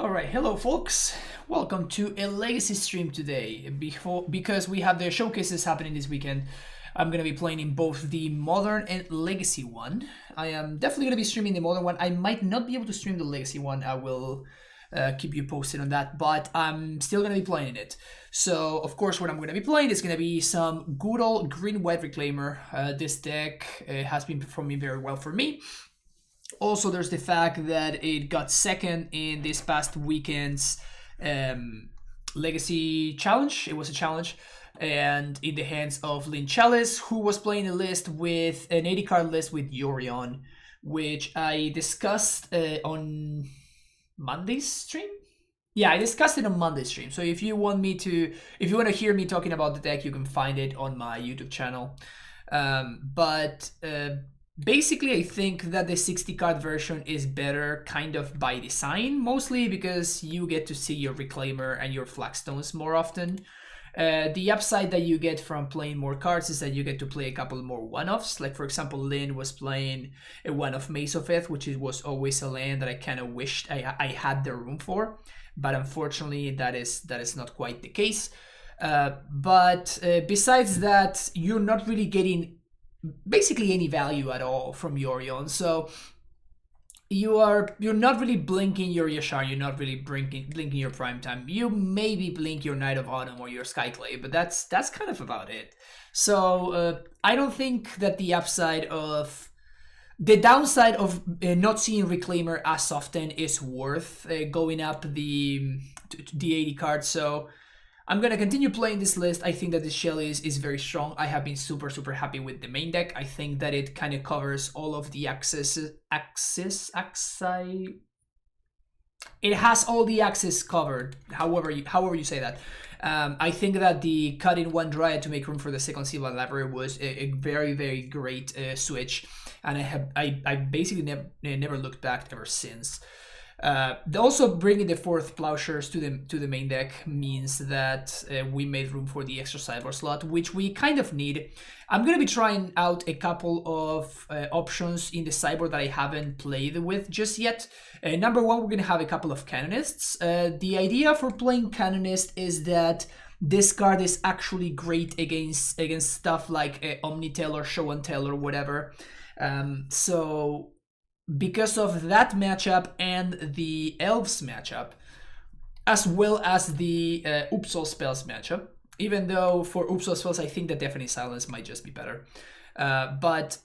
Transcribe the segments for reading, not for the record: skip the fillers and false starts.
Alright, hello folks. Welcome to a legacy stream today. Because we have the showcases happening this weekend, I'm going to be playing in both the modern and legacy one. I am definitely going to be streaming the modern one. I might not be able to stream the legacy one. I will keep you posted on that, but I'm still going to be playing it. So, of course, what I'm going to be playing is going to be some good old green-white Reclaimer. This deck has been performing very well for me. Also, there's the fact that it got second in this past weekend's Legacy Challenge. It was a challenge, and in the hands of Lynn Chalice, who was playing a list with an 80 card list with Yorion, which I discussed on Monday's stream. Yeah, I discussed it on Monday's stream. So if you want to hear me talking about the deck, you can find it on my YouTube channel. Basically, I think that the 60 card version is better kind of by design, mostly because you get to see your Reclaimer and your Flagstones more often. The upside that you get from playing more cards is that you get to play a couple more one-offs. Like, for example, Lynn was playing a one-off Maze of Ith, which was always a land that I kind of wished I had the room for. But unfortunately, that is not quite the case. Besides that, you're not really getting basically any value at all from Yorion. So you're not really blinking your Yashar, you're not really blinking your Primetime. You maybe blink your Knight of Autumn or your Skyclave, but that's kind of about it. So I don't think that the downside of not seeing Reclaimer as often is worth going up the 80 cards. So I'm going to continue playing this list. I think that this shell is very strong. I have been super happy with the main deck. I think that it kind of covers all of the axis. It has all the axes covered, however you say that. I think that the cut in one Dryad to make room for the second Silver Library was a very great switch, and I basically never looked back ever since. Also bringing the fourth Plowshares to the main deck means that we made room for the extra sideboard slot, which we kind of need. I'm going to be trying out a couple of options in the sideboard that I haven't played with just yet. Number one, we're going to have a couple of Canonists. The idea for playing Canonist is that this card is actually great against stuff like Omnitel or Show and Tell or whatever. So because of that matchup and the Elves matchup, as well as the Upsal Spells matchup, even though for Upsal Spells I think that Deafening Silence might just be better. But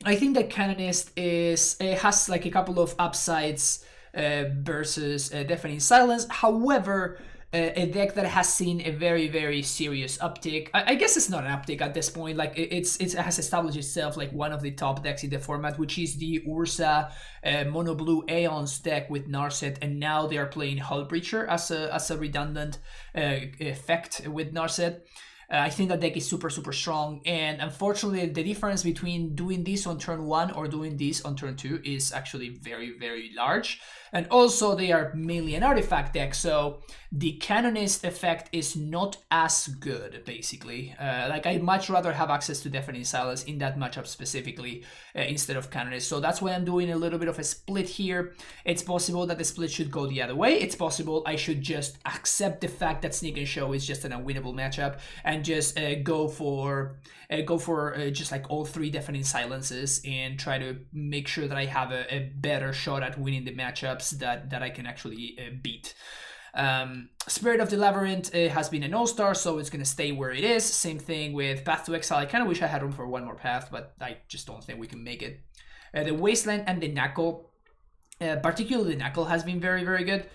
I think that Canonist has like a couple of upsides versus Deafening Silence. However, a deck that has seen a very serious uptick. I guess it's not an uptick at this point. Like it has established itself like one of the top decks in the format, which is the Ursa Mono Blue Aeons deck with Narset, and now they are playing Hull Breacher as a redundant effect with Narset. I think that deck is super strong, and unfortunately the difference between doing this on turn 1 or doing this on turn 2 is actually very large. And also they are mainly an artifact deck, so the Canonist effect is not as good, basically. Like I'd much rather have access to Deafening Silence in that matchup specifically instead of Canonist. So that's why I'm doing a little bit of a split here. It's possible that the split should go the other way. It's possible I should just accept the fact that Sneak and Show is just an unwinnable matchup and just go for just like all three Deafening Silences and try to make sure that I have a better shot at winning the matchups that I can actually beat. Spirit of the Labyrinth has been an all-star, so it's going to stay where it is. Same thing with Path to Exile. I kind of wish I had room for one more path, but I just don't think we can make it. The Wasteland and the Knuckle, particularly the Knuckle, has been very good.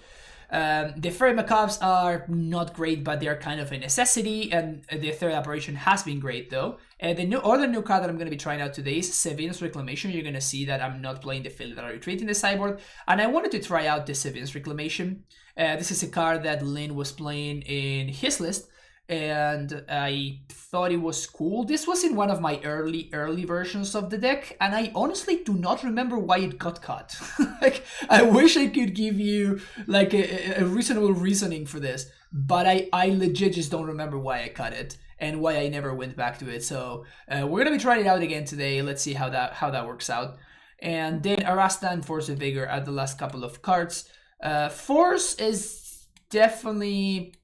The Fairy Macaques are not great, but they're kind of a necessity, and the third apparition has been great though. The other new card that I'm going to be trying out today is Sevin's Reclamation. You're going to see that I'm not playing the Filigree Retreat in the sideboard, and I wanted to try out the Sevin's Reclamation. This is a card that Lynn was playing in his list, and I thought it was cool. This was in one of my early versions of the deck, and I honestly do not remember why it got cut. Like, I wish I could give you like a reasonable reasoning for this, but I legit just don't remember why I cut it and why I never went back to it. So we're gonna be trying it out again today. Let's see how that works out. And then Arasta and Force of Vigor are the last couple of cards. Force is definitely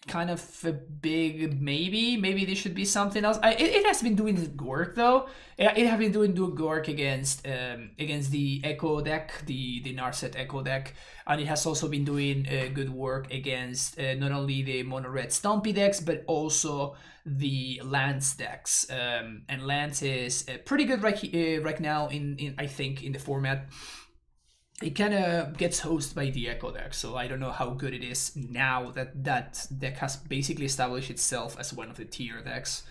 kind of a big maybe. Maybe this should be something else. It has been doing good work though. It has been doing good work against the Echo deck, the Narset Echo deck, and it has also been doing good work against not only the mono red Stompy decks but also the Lance decks. And Lance is pretty good right now in I think in the format. It kind of gets hosted by the Echo deck, so I don't know how good it is now that that deck has basically established itself as one of the tier decks.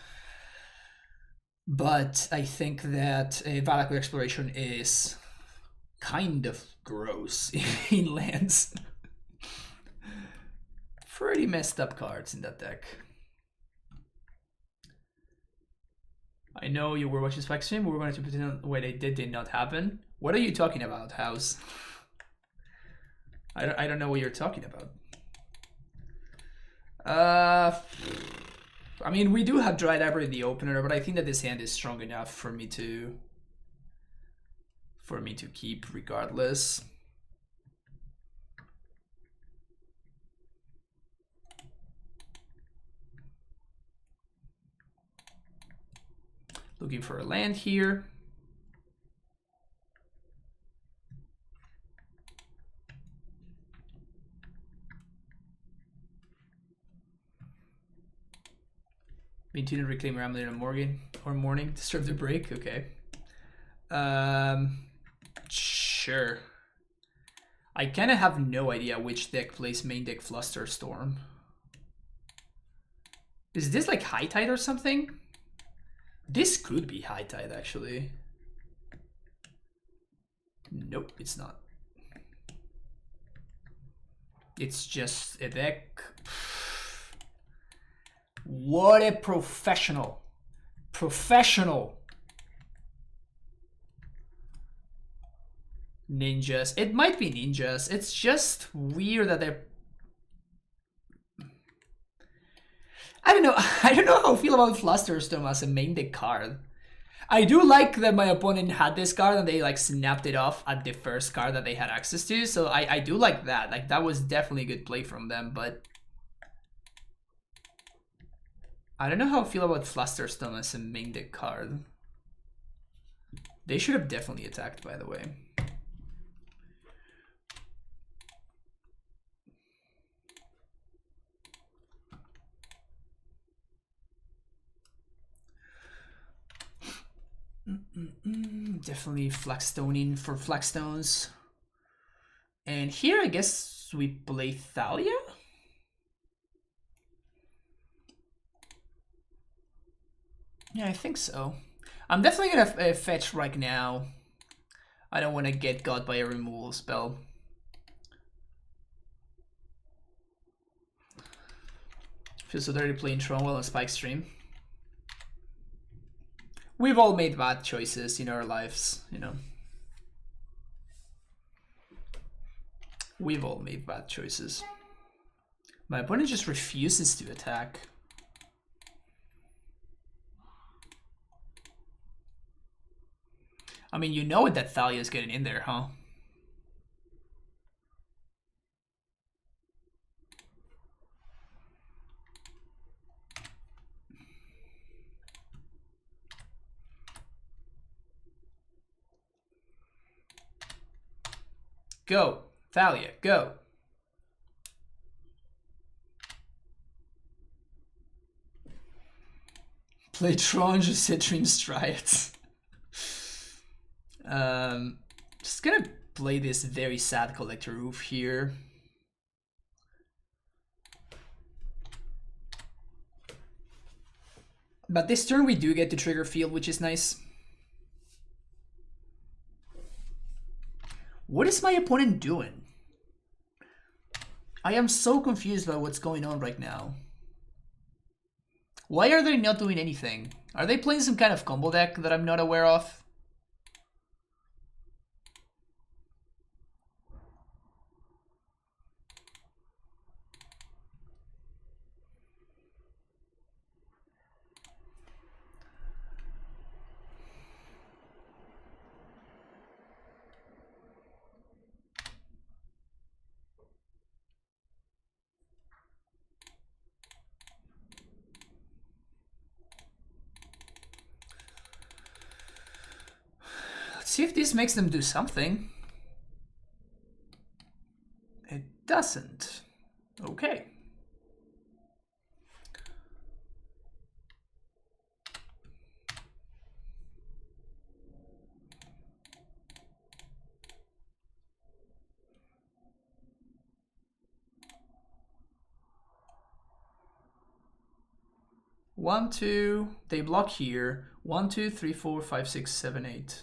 But I think that Valakut Exploration is kind of gross in lands. Pretty messed up cards in that deck. I know you were watching Spike Stream. We were going to pretend wait, it did not happen. What are you talking about, House? I don't know what you're talking about. I mean, we do have Dry Library in the opener, but I think that this hand is strong enough for me to keep regardless. Looking for a land here. Maintain and reclaim your amulet in the morning. Disturb the break. Okay. Sure. I kind of have no idea which deck plays main deck Flusterstorm. Is this like High Tide or something? This could be High Tide actually. Nope, it's not. It's just a deck. What a professional. Professional. Ninjas. It might be ninjas. It's just weird that they're... I don't know. I don't know how I feel about Flusterstorm as a main deck card. I do like that my opponent had this card and they like snapped it off at the first card that they had access to. So I do like that. Like that was definitely a good play from them, but I don't know how I feel about Flusterstorm as a main deck card. They should have definitely attacked, by the way. Definitely Flagstoning for Flagstones. And here I guess we play Thalia? Yeah, I think so. I'm definitely gonna fetch right now. I don't want to get got by a removal spell. Feels so dirty playing Tronwell on Spike Stream. We've all made bad choices in our lives, you know. We've all made bad choices. My opponent just refuses to attack. I mean, you know that Thalia's getting in there, huh? Go, Thalia, go. Play Tron, just hit Dream Striads. Just gonna play this very sad Collector Roof here. But this turn we do get to trigger field, which is nice. What is my opponent doing? I am so confused by what's going on right now. Why are they not doing anything? Are they playing some kind of combo deck that I'm not aware of? See if this makes them do something. It doesn't. Okay. One, two, they block here. 1, 2, 3, 4, 5, 6, 7, 8.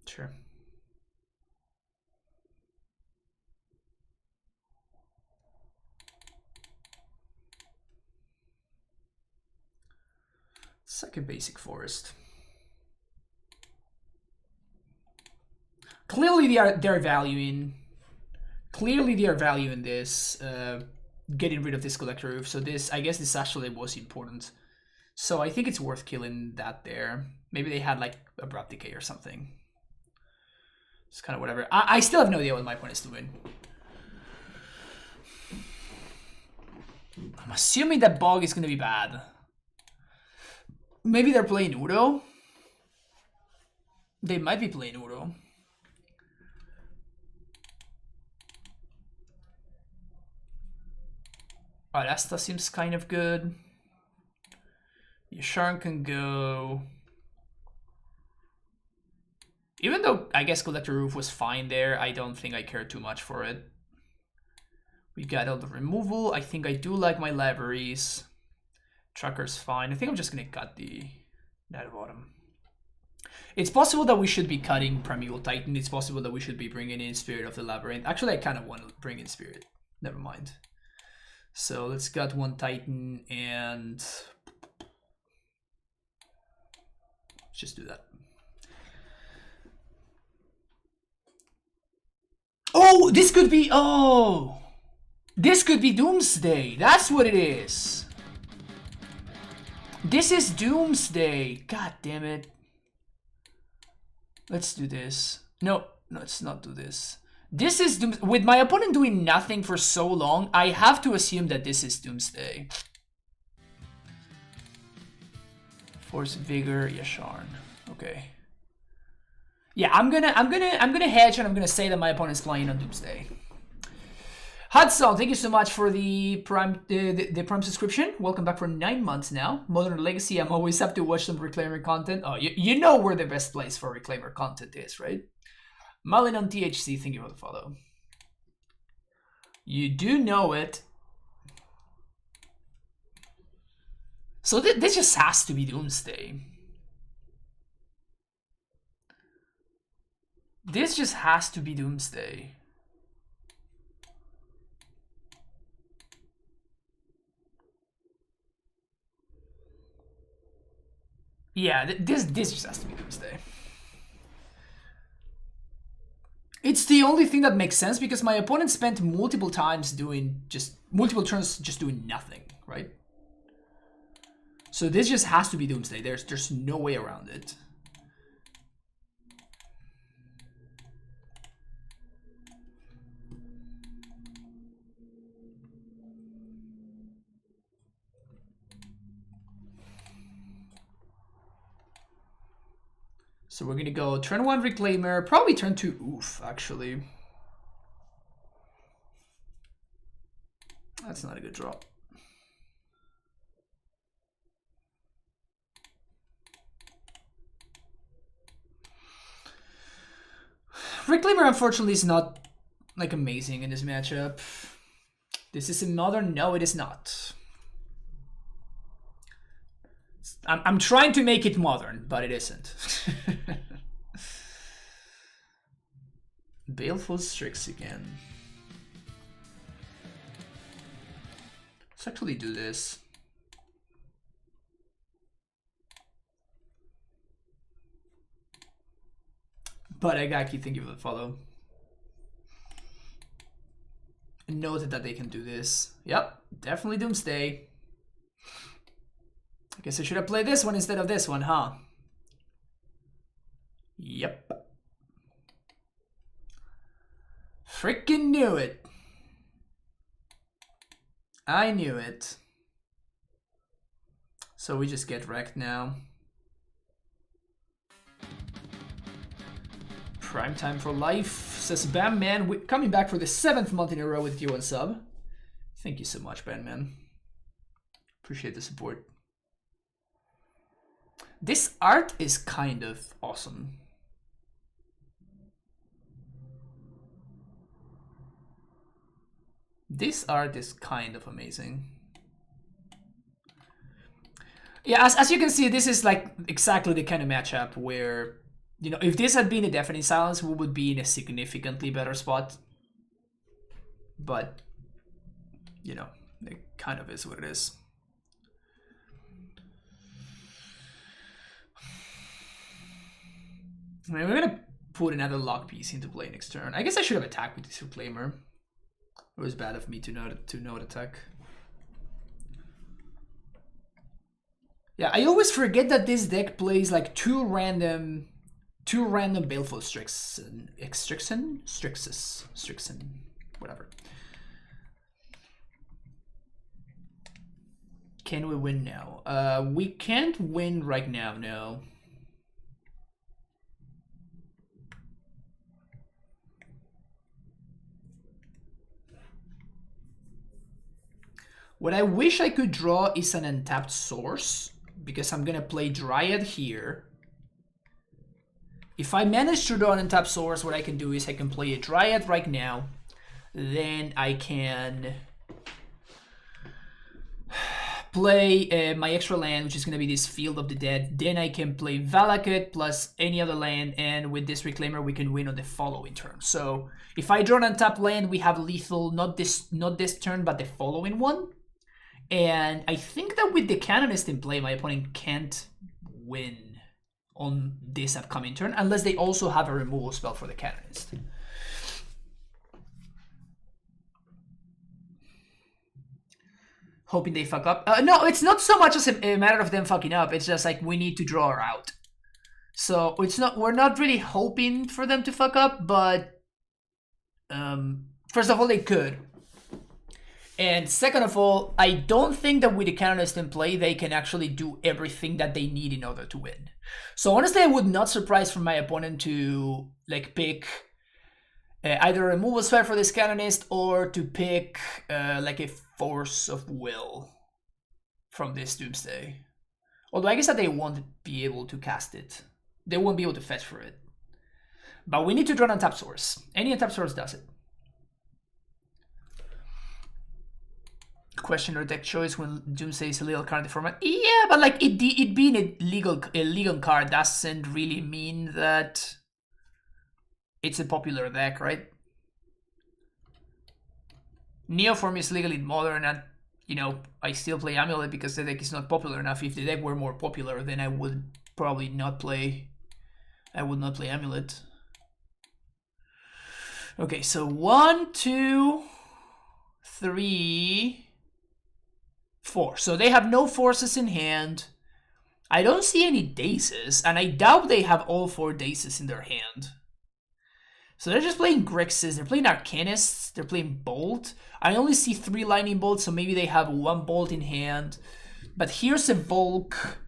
Sure. It's like a basic forest. Clearly they're valuing this, getting rid of this collector roof. So I guess this actually was important. So I think it's worth killing that there. Maybe they had like abrupt decay or something. It's kind of whatever. I still have no idea what my opponent is doing. I'm assuming that Bog is going to be bad. Maybe they're playing Udo. They might be playing Udo. Alright, Asta seems kind of good. Yasharn can go. Even though I guess Collector Roof was fine there, I don't think I care too much for it. We got all the removal. I think I do like my libraries. Trucker's fine. I think I'm just gonna cut the net bottom. It's possible that we should be cutting Primeval Titan. It's possible that we should be bringing in Spirit of the Labyrinth. Actually, I kind of want to bring in Spirit. Never mind. So let's cut one Titan and let's just do that. Oh, this could be, this could be Doomsday. That's what it is. This is Doomsday. God damn it. Let's do this. No, let's not do this. This is Doomsday. With my opponent doing nothing for so long, I have to assume that this is Doomsday. Force Vigor, Yasharn. Okay. Yeah, I'm gonna hedge and I'm gonna say that my opponent's playing on Doomsday. Hudson, thank you so much for the Prime Prime subscription. Welcome back for 9 months now. Modern Legacy, I'm always up to watch some Reclaimer content. Oh, you know where the best place for Reclaimer content is, right? Malin on THC, thank you for the follow. You do know it. So this just has to be Doomsday. This just has to be Doomsday. Yeah, this just has to be Doomsday. It's the only thing that makes sense because my opponent spent multiple turns doing nothing, right? So this just has to be Doomsday. There's no way around it. So we're gonna go turn 1 Reclaimer, probably turn 2 Oof, actually. That's not a good draw. Reclaimer, unfortunately, is not like amazing in this matchup. This is a modern. No, it is not. I'm trying to make it modern, but it isn't. Baleful Strix again. Let's actually do this. But Agaki, thank you for the follow. Noted that they can do this. Yep, definitely Doomsday. I guess I should have played this one instead of this one, huh? Yep. Freaking knew it. I knew it. So we just get wrecked now. Prime time for life, says Bam Man, coming back for the 7th month in a row with you on sub. Thank you so much, Bam Man. Appreciate the support. This art is kind of awesome. This art is kind of amazing. Yeah, as you can see, this is like exactly the kind of matchup where, you know, if this had been a Deafening Silence, we would be in a significantly better spot. But, you know, it kind of is what it is. I mean, we're gonna put another lock piece into play next turn. I guess I should have attacked with this Reclaimer. It was bad of me to not attack. Yeah, I always forget that this deck plays like two random Baleful Strixen, whatever. Can we win now? We can't win right now, no. What I wish I could draw is an untapped Source, because I'm gonna play Dryad here. If I manage to draw an untapped Source, what I can do is I can play a Dryad right now. Then I can play my extra land, which is going to be this Field of the Dead. Then I can play Valakut plus any other land, and with this Reclaimer we can win on the following turn. So if I draw an untapped land, we have lethal not this turn, but the following one. And I think that with the Canonist in play, my opponent can't win on this upcoming turn, unless they also have a removal spell for the Canonist. Hoping they fuck up. No, it's not so much as a matter of them fucking up. It's just like we need to draw her out. So it's not. We're not really hoping for them to fuck up, but first of all, they could. And second of all, I don't think that with the Canonist in play, they can actually do everything that they need in order to win. So honestly, I would not surprise for my opponent to like pick either a removal spell for this Canonist or to pick like a Force of Will from this Doomsday. Although I guess that they won't be able to cast it. They won't be able to fetch for it. But we need to draw an untapped Source. Any untapped Source does it. Questioner deck choice when Doomsday is a legal card in the format. Yeah, but like it being a legal card doesn't really mean that it's a popular deck, right? Neoform is legally modern, and you know I still play Amulet because the deck is not popular enough. If the deck were more popular, then I would probably not play. I would not play Amulet. Okay, so 1, 2, 3, 4. So they have no forces in hand. I don't see any Daces, and I doubt they have all 4 Daces in their hand. So they're just playing Grixis, they're playing Arcanists, they're playing Bolt. I only see 3 Lightning Bolts, so maybe they have 1 Bolt in hand. But here's a Volk.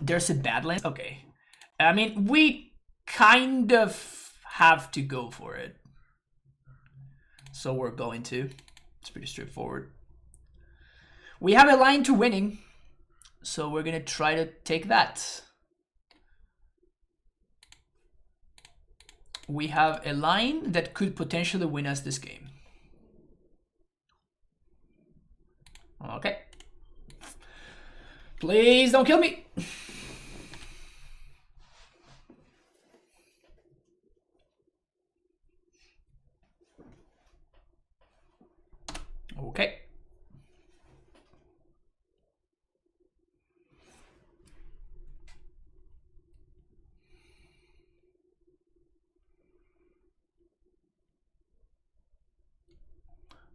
There's a Badlands. Okay. I mean, we kind of have to go for it. So we're going to. It's pretty straightforward. We have a line to winning, so we're going to try to take that. We have a line that could potentially win us this game. Okay. Please don't kill me. Okay.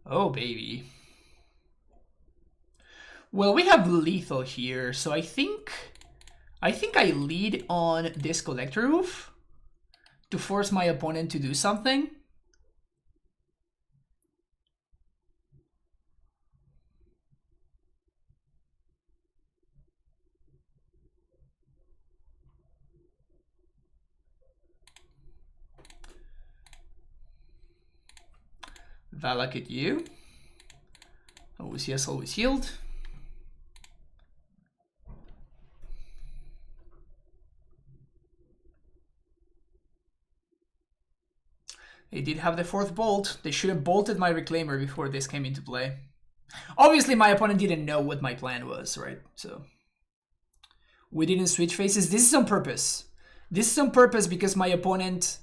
Oh, baby. Well, we have lethal here, so I think I lead on this Collector Roof to force my opponent to do something. Valakut you. Always yes, always yield. They did have the 4th bolt. They should have bolted my Reclaimer before this came into play. Obviously, my opponent didn't know what my plan was, right? So we didn't switch faces. This is on purpose. This is on purpose because my opponent,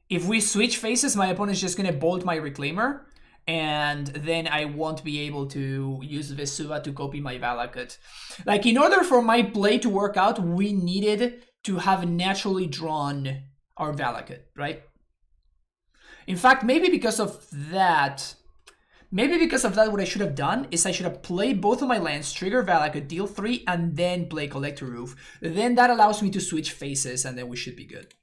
if we switch faces, my opponent's just going to bolt my Reclaimer, and then I won't be able to use Vesuva to copy my Valakut. Like, in order for my play to work out, we needed to have naturally drawn our Valakut, right? In fact, maybe because of that, what I should have done is I should have played both of my lands, trigger Valakut, deal 3, and then play Collector Roof. Then that allows me to switch faces, and then we should be good.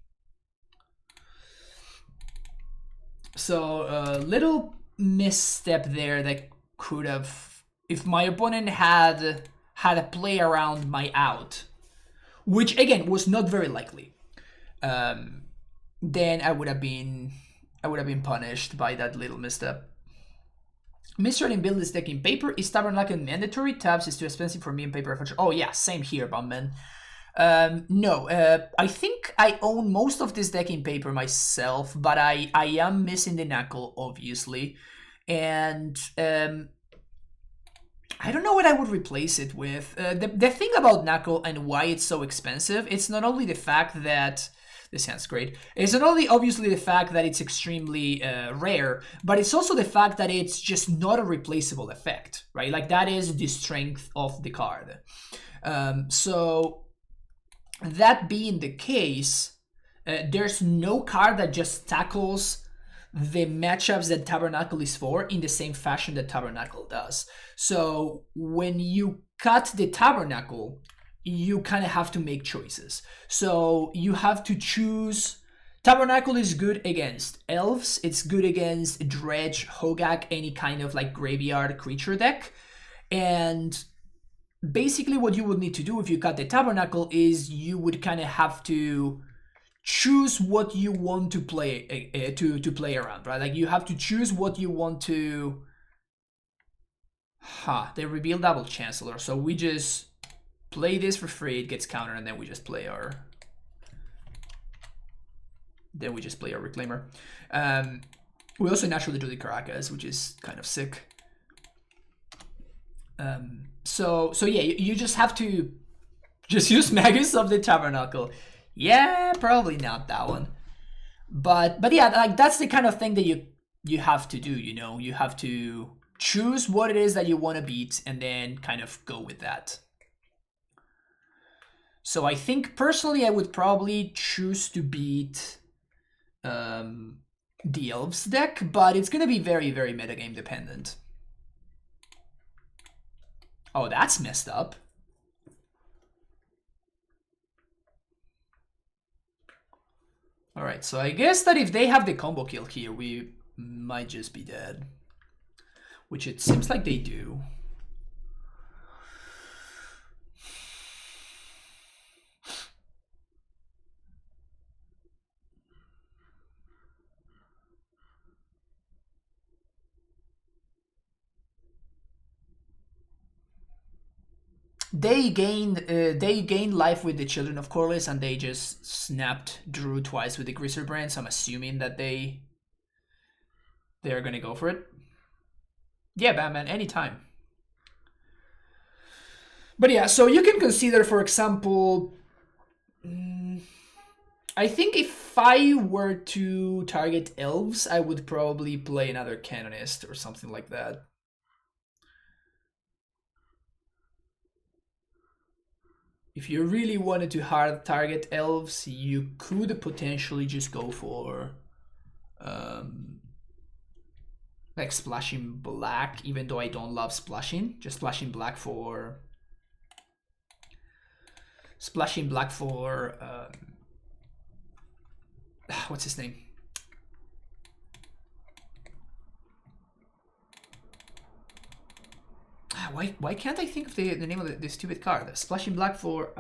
So a little misstep there that could have, if my opponent had a play around my out, which again was not very likely, then I would have been punished by that little misstep. Mr. and build this deck in paper. Is Tabernacle mandatory? Tabs is too expensive for me in paper. Oh yeah, same here, Bumman. No, I think I own most of this deck in paper myself, but I am missing the Knuckle, obviously. And I don't know what I would replace it with. The thing about Knuckle and why it's so expensive, it's not only the fact that this sounds great. It's not only obviously the fact that it's extremely rare, but it's also the fact that it's just not a replaceable effect, right? Like, that is the strength of the card. So that being the case, there's no card that just tackles the matchups that Tabernacle is for in the same fashion that Tabernacle does. So when you cut the Tabernacle, you kind of have to make choices. So you have to choose. Tabernacle is good against elves. It's good against Dredge, Hogak, any kind of like graveyard creature deck. And basically what you would need to do if you cut the Tabernacle is you would kind of have to choose what you want to play to play around, right? Like, you have to choose what you want to. They reveal Double Chancellor, so we just play this for free, it gets countered, and then we just play our Reclaimer. We also naturally do the Caracas, which is kind of sick. So yeah, you just have to just use Magus of the Tabernacle. Yeah, probably not that one. But yeah, like, that's the kind of thing that you have to do, you know? You have to choose what it is that you want to beat and then kind of go with that. So I think personally I would probably choose to beat the Elves deck, but it's going to be very, very metagame dependent. Oh, that's messed up. Alright, so I guess that if they have the combo kill here, we might just be dead. Which it seems like they do. They gained life with the Children of Corliss, and they just snapped Drew twice with the Grisserbrand, so I'm assuming that they're gonna go for it. Yeah, Batman, anytime. But yeah, so you can consider, for example, I think if I were to target elves, I would probably play another Canonist or something like that. If you really wanted to hard target elves, you could potentially just go for like splashing black, even though I don't love splashing. Just splashing black for what's his name? Why can't I think of the name of the stupid card? Splashing black for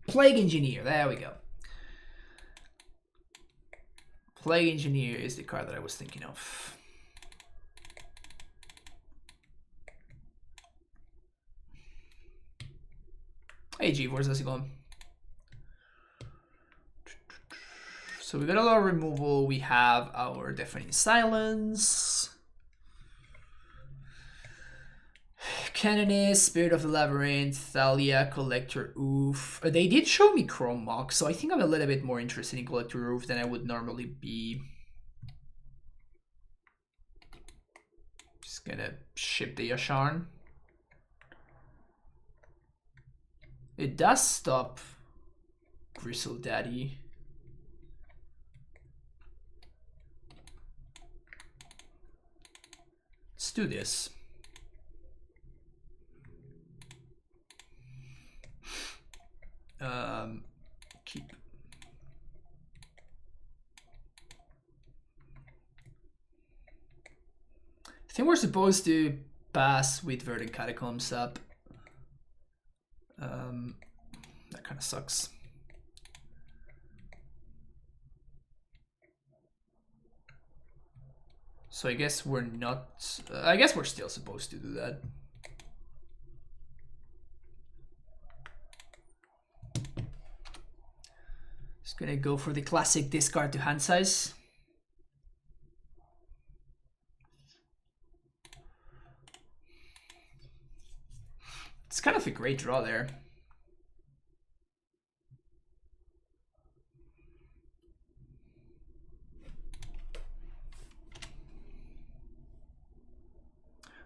Plague Engineer. There we go. Plague Engineer is the card that I was thinking of. Hey G, where's this going? So we got a lot of removal. We have our Deafening Silence, Canonist, Spirit of the Labyrinth, Thalia, Collector Oof. They did show me Chrome Mox, so I think I'm a little bit more interested in Collector Oof than I would normally be. Just gonna ship the Yasharn. It does stop Gristle Daddy. Let's do this. Keep. I think we're supposed to pass with Verdant Catacombs up. That kind of sucks. So I guess we're not. I guess we're still supposed to do that. Just gonna go for the classic discard to hand size. It's kind of a great draw there.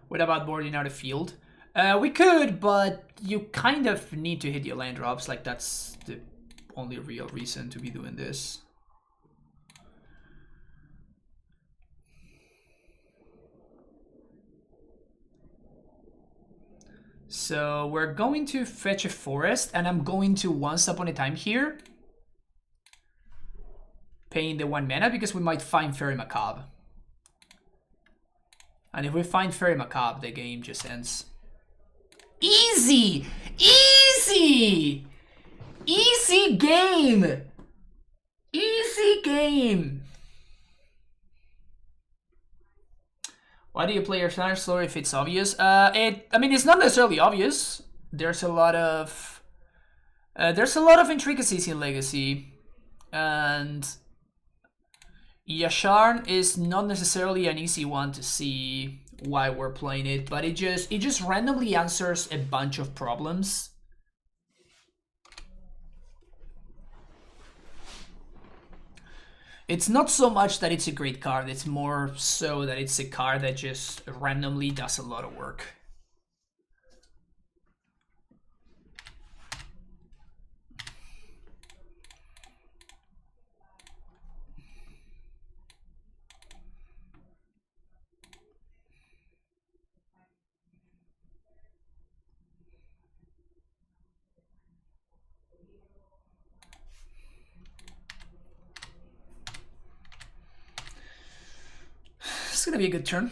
What about boarding out a field? We could, but you kind of need to hit your land drops. Like, that's the only real reason to be doing this. So we're going to fetch a forest, and I'm going to Once Upon a Time here, paying the 1 mana because we might find Fairy Macabre. And if we find Fairy Macabre, the game just ends. Easy! Easy! Easy game! Easy game! Why do you play your standard slower if it's obvious? I mean, it's not necessarily obvious. There's a lot of intricacies in Legacy, and Yasharn is not necessarily an easy one to see why we're playing it, but it just randomly answers a bunch of problems. It's not so much that it's a great card, it's more so that it's a card that just randomly does a lot of work. It's gonna be a good turn.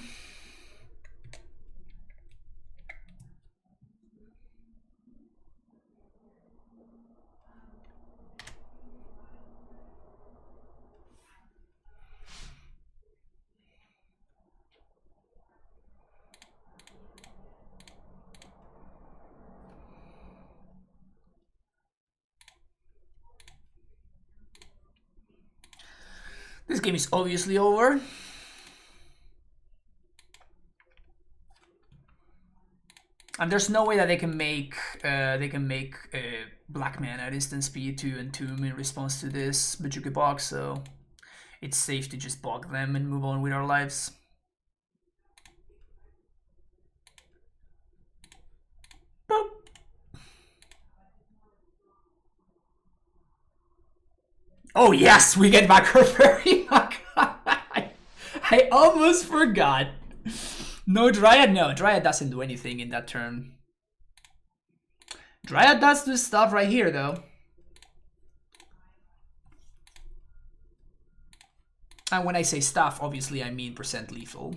This game is obviously over. And there's no way that they can make black mana at instant speed to Entomb in response to this Bojuka box, so it's safe to just bog them and move on with our lives. Boop. Oh yes, we get back our Fairy Macabre. I almost forgot. No Dryad? No, Dryad doesn't do anything in that turn. Dryad does this stuff right here, though. And when I say stuff, obviously I mean percent lethal.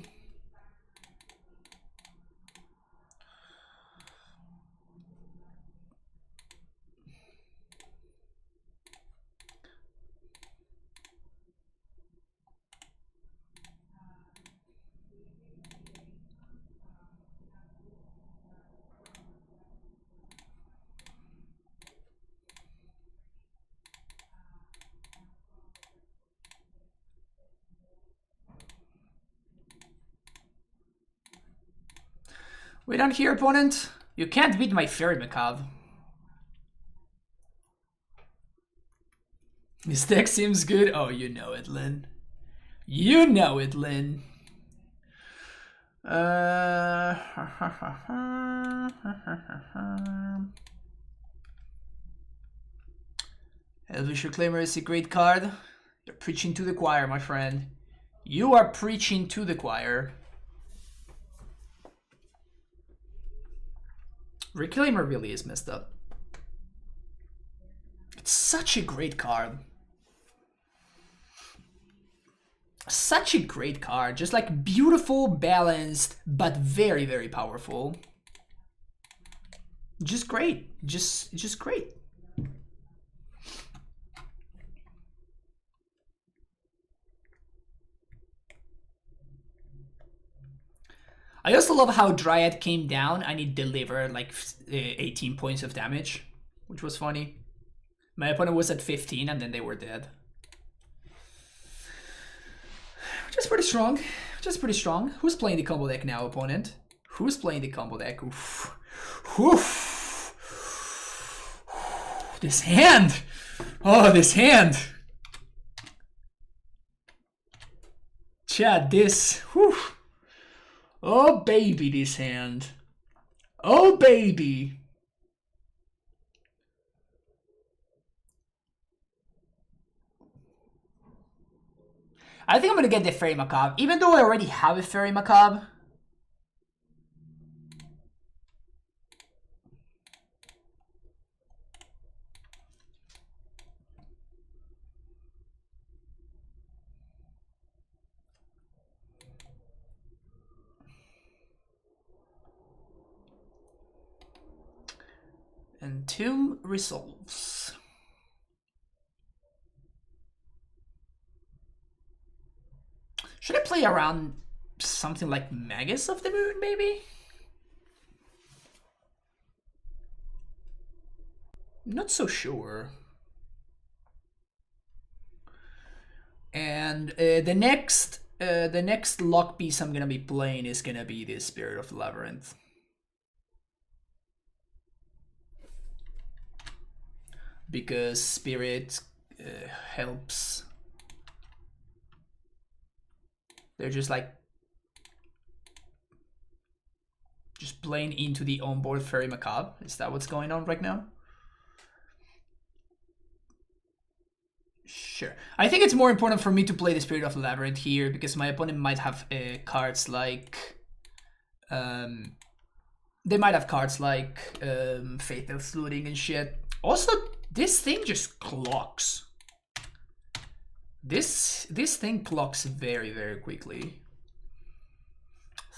Wait on here, opponent. You can't beat my Fairy Macabre. This deck seems good. Oh, you know it, Lynn. You know it, Lynn. Elvish Reclaimer is a great card. You're preaching to the choir, my friend. You are preaching to the choir. Reclaimer really is messed up. It's such a great card. Such a great card. Just like beautiful, balanced, but very, very powerful. Just great. Just great. I also love how Dryad came down and it delivered like 18 points of damage, which was funny. My opponent was at 15 and then they were dead. Which is pretty strong. Which is pretty strong. Who's playing the combo deck now, opponent? Who's playing the combo deck? Oof. Oof. This hand! Oh, this hand! Chad, this. Whew. Oh, baby, this hand. Oh, baby. I think I'm going to get the Fairy Macabre, even though I already have a Fairy Macabre. And Tomb resolves. Should I play around something like Magus of the Moon, maybe? Not so sure. And the next lock piece I'm gonna be playing is gonna be the Spirit of the Labyrinth. Because Spirit helps. They're just like playing into the onboard Fairy Macabre. Is that what's going on right now? Sure. I think it's more important for me to play the Spirit of the Labyrinth here because my opponent might have cards like they might have cards like Fatal Looting and shit. Also, this thing just clocks. This thing clocks very, very quickly.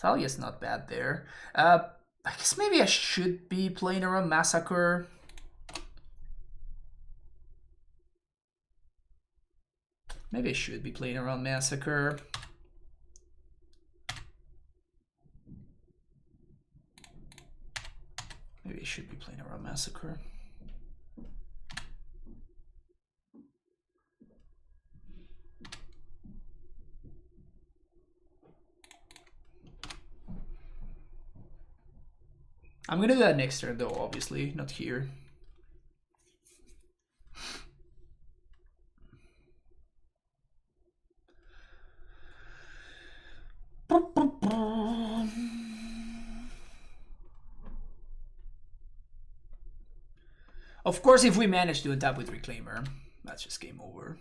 Thalia's not bad there. I guess maybe I should be playing around Massacre. Maybe I should be playing around Massacre. Maybe I should be playing around Massacre. I'm gonna do that next turn though, obviously, not here. Of course, if we manage to untap with Reclaimer, that's just game over.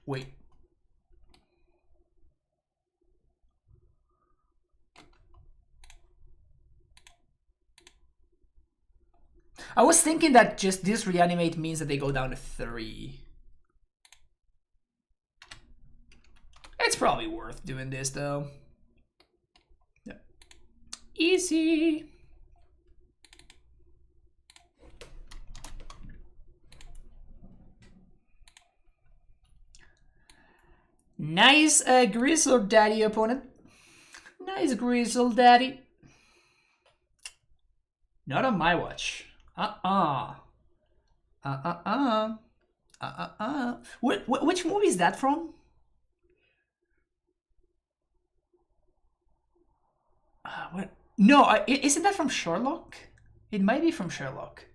Wait. I was thinking that just this reanimate means that they go down to 3. It's probably worth doing this though. Yeah. Easy. Nice Grizzle Daddy, opponent. Nice Grizzle Daddy. Not on my watch. Which movie is that from? What? No, isn't that from Sherlock? It might be from Sherlock.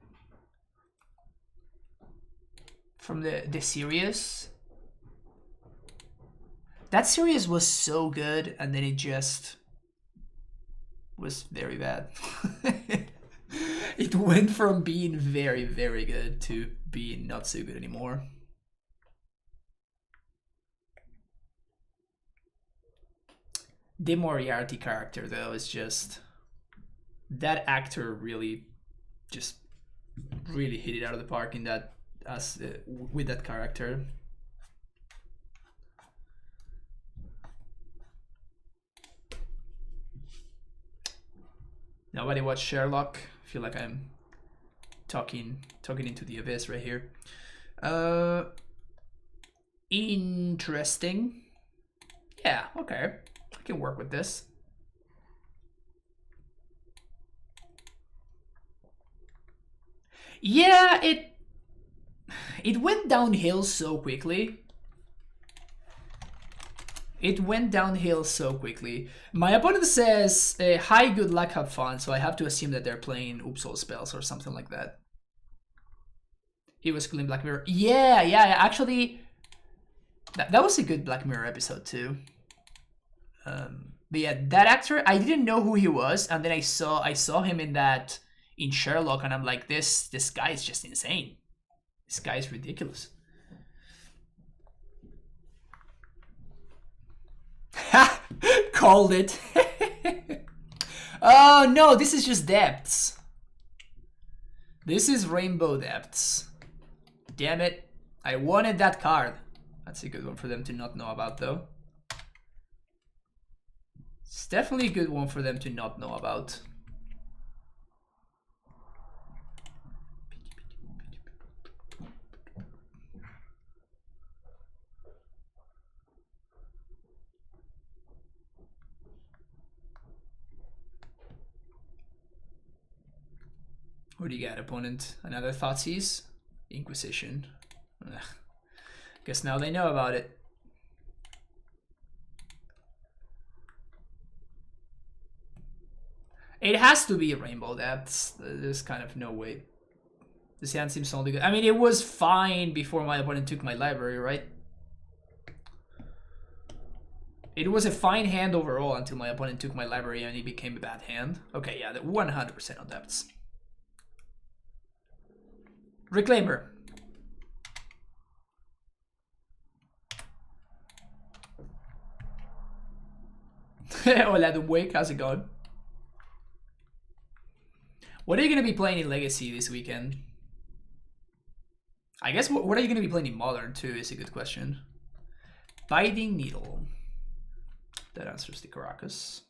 From the series. That series was so good, and then it just was very bad. It went from being very, very good to being not so good anymore. The Moriarty character, though, is just... That actor really just really hit it out of the park in that with that character. Nobody watched Sherlock. I feel like I'm talking into the abyss right here. Interesting. Yeah, okay. I can work with this. Yeah, it went downhill so quickly. It went downhill so quickly. My opponent says, hi, good luck, have fun. So I have to assume that they're playing Upsol spells or something like that. He was cooling Black Mirror. Yeah, actually, that was a good Black Mirror episode too. But yeah, that actor, I didn't know who he was. And then I saw him in Sherlock, and I'm like, this guy is just insane. This guy is ridiculous. Called it. Oh no, this is just depths. This is rainbow depths. Damn it. I wanted that card. That's a good one for them to not know about, though. It's definitely a good one for them to not know about. What do you got, opponent? Another Thoughtseize? Inquisition. Ugh. Guess now they know about it. It has to be Rainbow Depths. There's kind of no way. This hand seems only good. I mean, it was fine before my opponent took my library, right? It was a fine hand overall until my opponent took my library and it became a bad hand. Okay, yeah, 100% on depths. Reclaimer. Hola, Doomwake, how's it going? What are you going to be playing in Legacy this weekend? I guess what are you going to be playing in Modern too is a good question. Biting Needle. That answers the Caracas.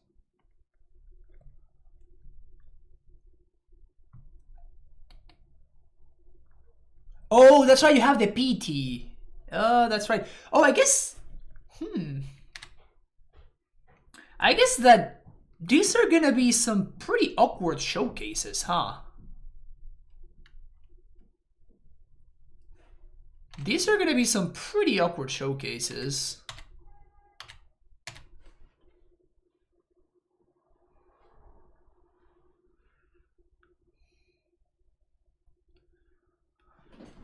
Oh, that's right, you have the PT. Oh, that's right. Oh, I guess... I guess that these are gonna be some pretty awkward showcases, huh? These are gonna be some pretty awkward showcases.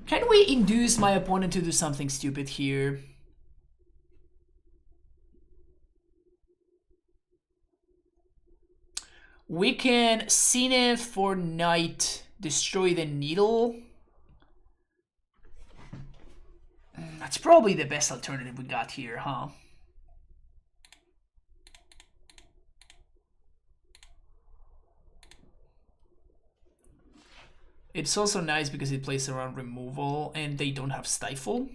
Can we induce my opponent to do something stupid here? We can Zenith for Knight, destroy the Needle. That's probably the best alternative we got here, huh? It's also nice because it plays around removal and they don't have Stifle.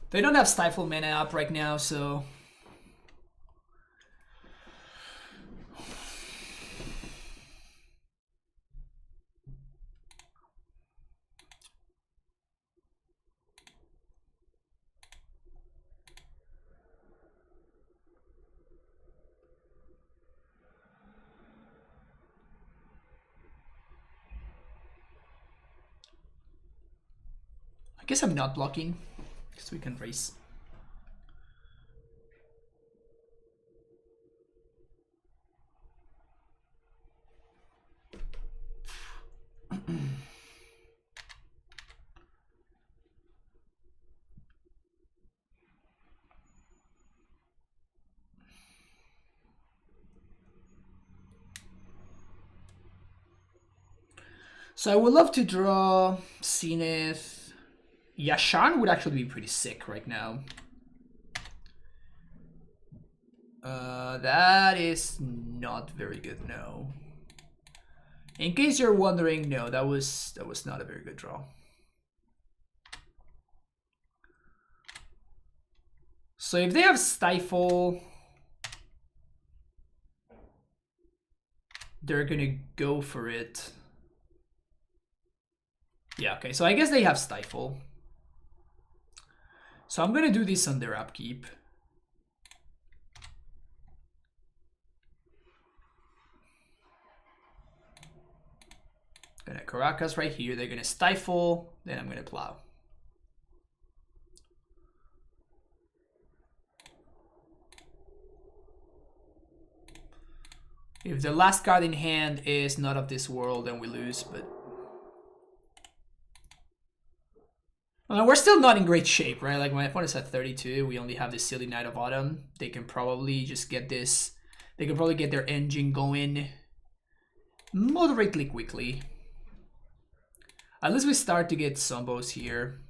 They don't have Stifle mana up right now, so... I guess I'm not blocking, because we can race. So I would love to draw Zenith. Yasharn would actually be pretty sick right now. That is not very good, no. In case you're wondering, no, that was not a very good draw. So if they have Stifle, they're gonna go for it. Yeah, okay, so I guess they have Stifle. So I'm gonna do this on their upkeep. Gonna Caracas right here, they're gonna Stifle, then I'm gonna Plow. If the last card in hand is not of this world, then we lose, but... we're still not in great shape, right? Like, my opponent's at 32, we only have this silly Knight of Autumn. They can probably just get this... They can probably get their engine going moderately quickly. Unless we start to get Zombos here.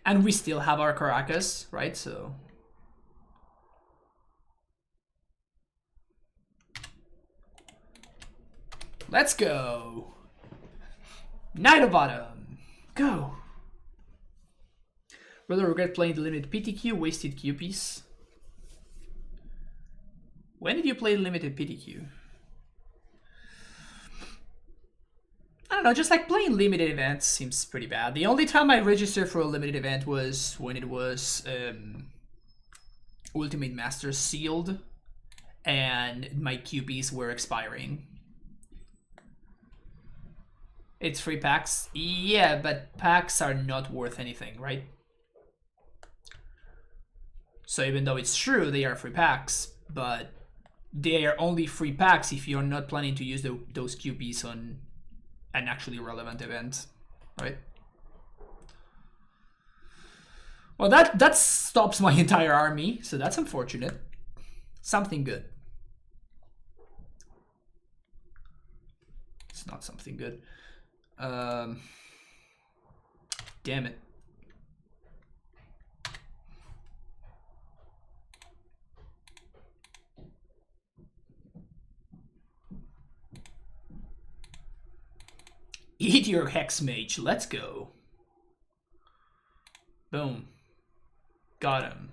And we still have our Caracas, right? So... Let's go! Knight of Autumn! Go! Rather regret playing the limited PTQ, wasted Q piece. When did you play limited PTQ? I don't know, just like playing limited events seems pretty bad. The only time I registered for a limited event was when it was Ultimate Masters sealed and my QPs were expiring. It's free packs? Yeah, but packs are not worth anything, right? So even though it's true they are free packs, but they are only free packs if you're not planning to use those QPs on an actually relevant event, right? Well, that stops my entire army, so that's unfortunate. Something good. It's not something good. Damn it. Eat your Hex Mage, let's go. Boom. Got him.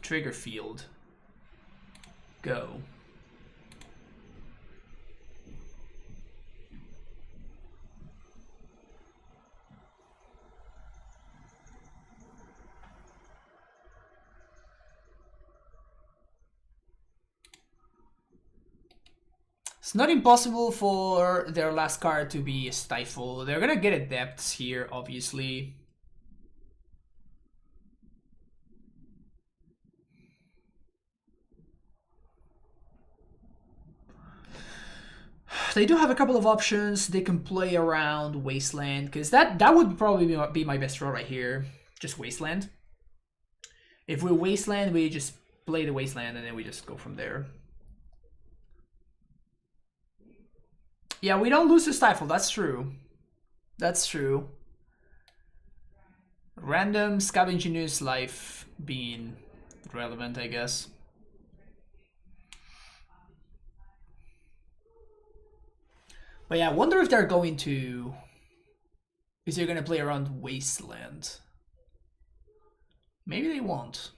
Trigger field. Go. It's not impossible for their last card to be a Stifle. They're gonna get Adepts here, obviously. They do have a couple of options. They can play around Wasteland, because that would probably be my best draw right here. Just Wasteland. If we Wasteland, we just play the Wasteland and then we just go from there. Yeah, we don't lose to Stifle, that's true. That's true. Random Scavenging News Life being relevant, I guess. But yeah, I wonder if they're going to... Is they're going to play around Wasteland. Maybe they won't.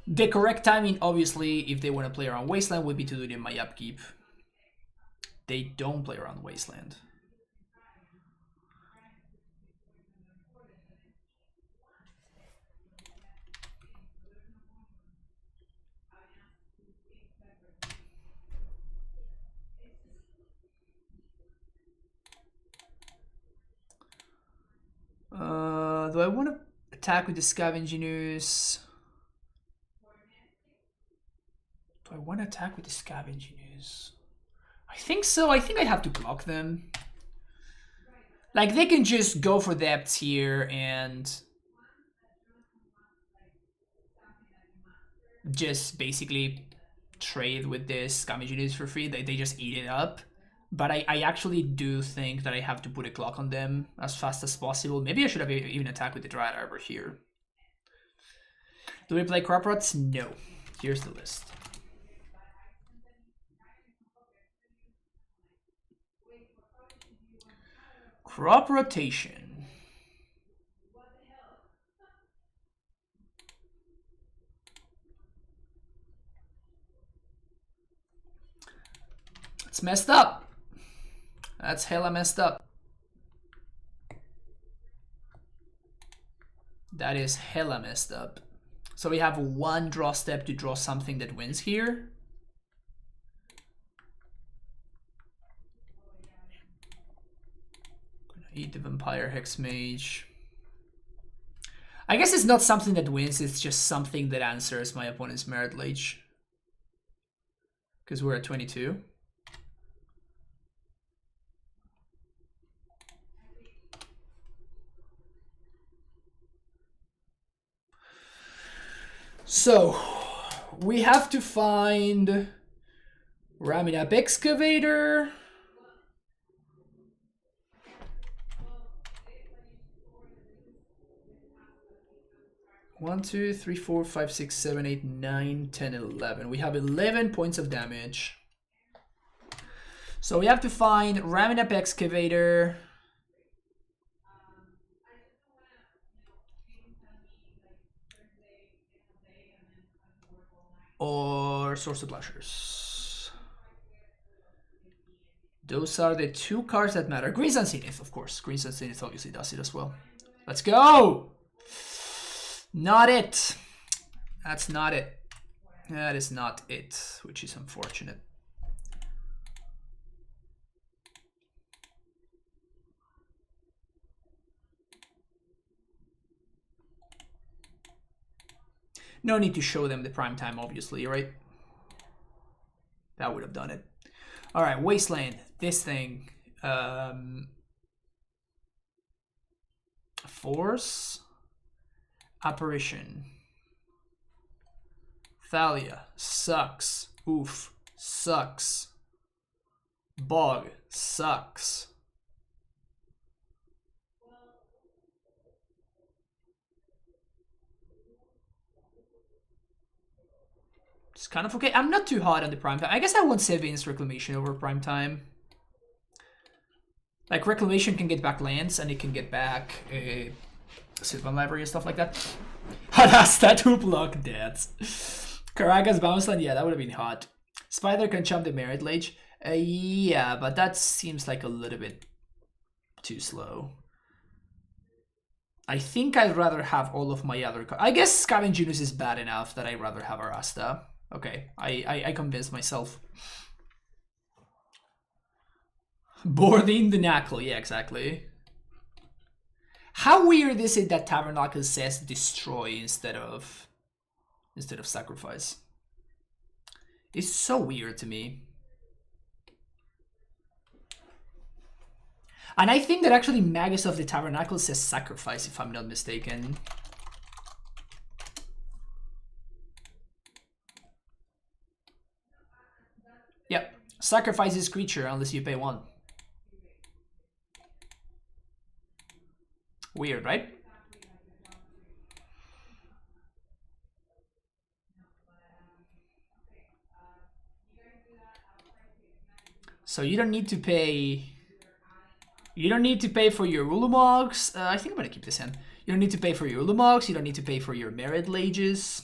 The correct timing, obviously, if they want to play around Wasteland, would be to do it in my upkeep. They don't play around Wasteland. Do I want to attack with the Scavenging Ooze? Do I want to attack with the Scavenging Ooze? I think so. I think I have to block them. Like, they can just go for depths here and just basically trade with this Scavenging Ooze for free. They just eat it up. But I actually do think that I have to put a clock on them as fast as possible. Maybe I should have even attacked with the Dryad Arbor here. Do we play Crop Rots? No. Here's the list. Crop Rotation. It's messed up. That's hella messed up. That is hella messed up. So we have one draw step to draw something that wins here. Gonna eat the Vampire Hex Mage. I guess it's not something that wins, it's just something that answers my opponent's Merit Lage. Because we're at 22. So, we have to find Ramming Up Excavator. One, two, three, four, five, 6, 7, 8, 9, 10, 11. We have 11 points of damage. So we have to find Ramming Up Excavator. Or Source of Plowshares. Those are the two cards that matter. Green Sun Zenith, of course. Green Sun Zenith obviously does it as well. Let's go! Not it. That's not it. That is not it, which is unfortunate. No need to show them the prime time, obviously, right? That would have done it. All right, Wasteland. This thing. Force. Apparition. Thalia. Sucks. Oof. Sucks. Bog. Sucks. It's kind of okay. I'm not too hot on the prime time. I guess I want Sevin's Reclamation over prime time. Like, Reclamation can get back lands and it can get back Sylvan Library and stuff like that. Hadasta to block deaths. Karagas Bounce Land, yeah, that would have been hot. Spider can chump the Merit Lage. Yeah, but that seems like a little bit too slow. I think I'd rather have all of my other cards. I guess Scavenging Ooze is bad enough that I'd rather have Arasta. Okay, I convinced myself. Boarding the Knuckle, yeah, exactly. How weird is it that Tabernacle says destroy instead of sacrifice? It's so weird to me. And I think that actually Magus of the Tabernacle says sacrifice, if I'm not mistaken. Yep, sacrifice this creature unless you pay one. Weird, right? So you don't need to pay... You don't need to pay for your Ulumogs. I think I'm gonna keep this in. You don't need to pay for your Ulumogs. You don't need to pay for your Merit Lages.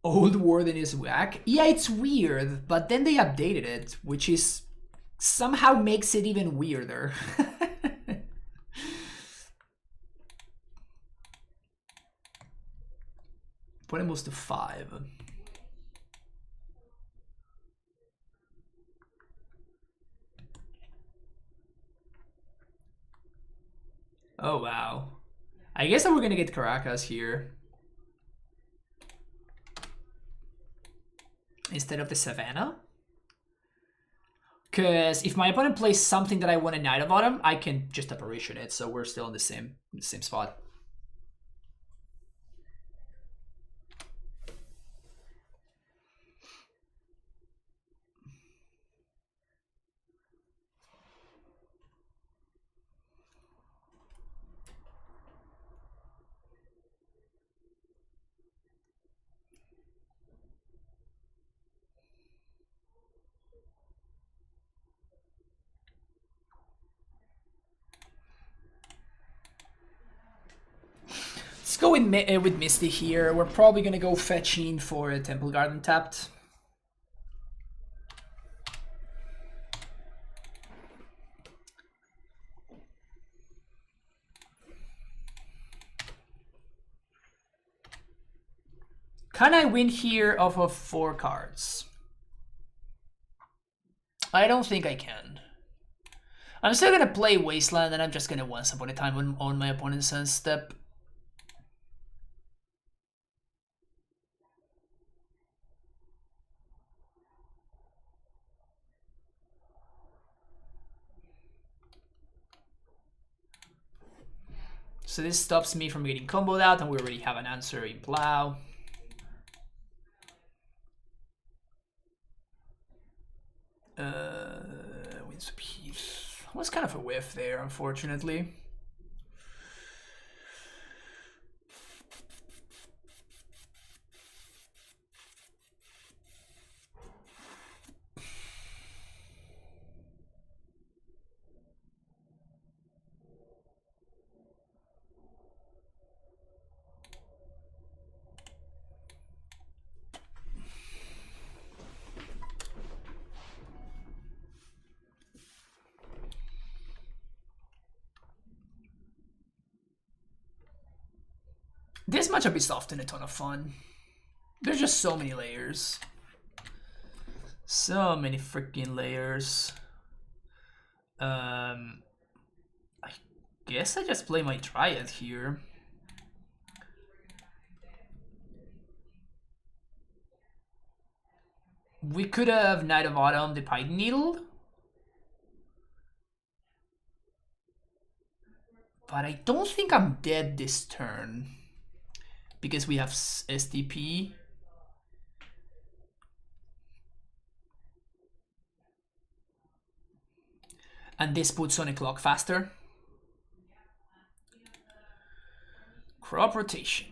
Old Warden is whack. Yeah, it's weird, but then they updated it, which is somehow makes it even weirder. Put him to 5. Oh, wow. I guess that we're gonna get Caracas here. Instead of the Savannah. Because if my opponent plays something that I want a Knight of Autumn, I can just apparition it, so we're still in the same spot. Let's go with Misty here. We're probably gonna go fetching for a Temple Garden tapped. Can I win here off of 4 cards? I don't think I can. I'm still gonna play Wasteland and I'm just gonna Once Upon a Time on my opponent's end step. So this stops me from getting comboed out, and we already have an answer in Plow. Windsweep Heath was kind of a whiff there, unfortunately. This matchup is often a ton of fun. There's just so many layers. So many freaking layers. I guess I just play my Triad here. We could have Knight of Autumn, the Pine Needle. But I don't think I'm dead this turn. Because we have STP. And this puts on a clock faster. Crop rotation.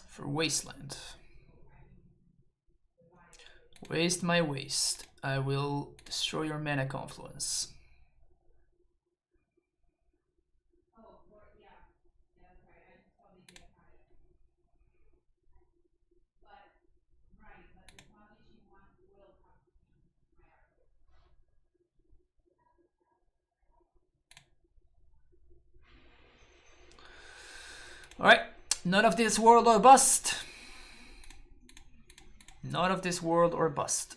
For Wasteland. Waste my waste. I will destroy your mana confluence. Alright, none of this world or bust. None of this world or bust.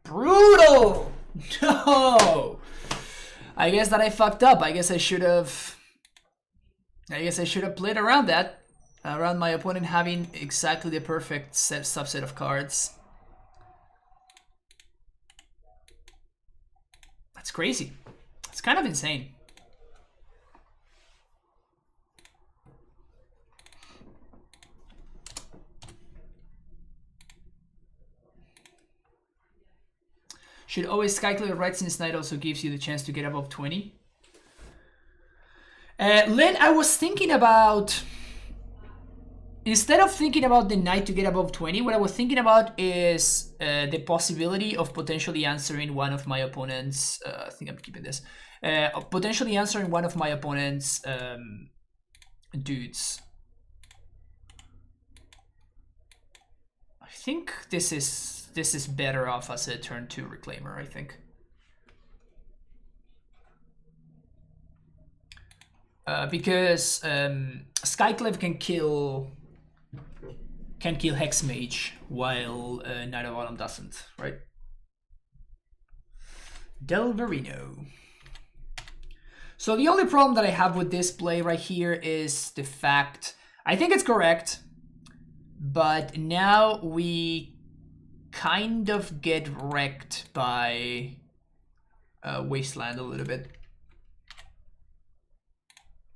Brutal! No! I guess that I fucked up. I guess I should have played around that. Around my opponent having exactly the perfect subset of cards. That's crazy. It's kind of insane. Should always Skyclave right, since Knight also gives you the chance to get above 20. Len, I was thinking about... Instead of thinking about the Knight to get above 20, what I was thinking about is the possibility of potentially answering one of my opponent's... I think I'm keeping this. Potentially answering one of my opponent's dudes. I think this is better off as a turn 2 Reclaimer, I think. Because Skyclave can kill can kill Hex Mage while Knight of Autumn doesn't, right? Delverino. So the only problem that I have with this play right here is the fact, I think it's correct, but now we kind of get wrecked by Wasteland a little bit.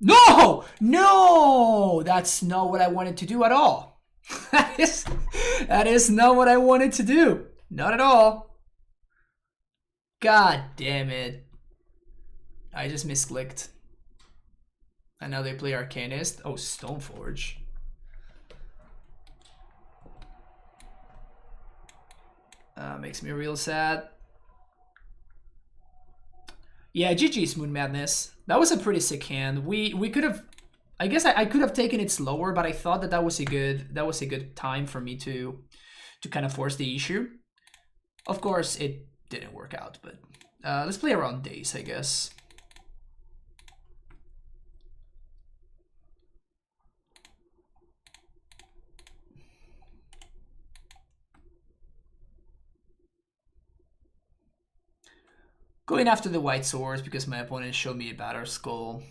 No! No! That's not what I wanted to do at all. That is not what I wanted to do. Not at all. God damn it. I just misclicked. And now they play Arcanist. Oh, Stoneforge. Makes me real sad. Yeah, GG's Moon Madness. That was a pretty sick hand. We could have, I guess I could have taken it slower, but I thought that was a good time for me to kind of force the issue. Of course, it didn't work out, but let's play around days, I guess. Going after the white swords because my opponent showed me a Batter Skull.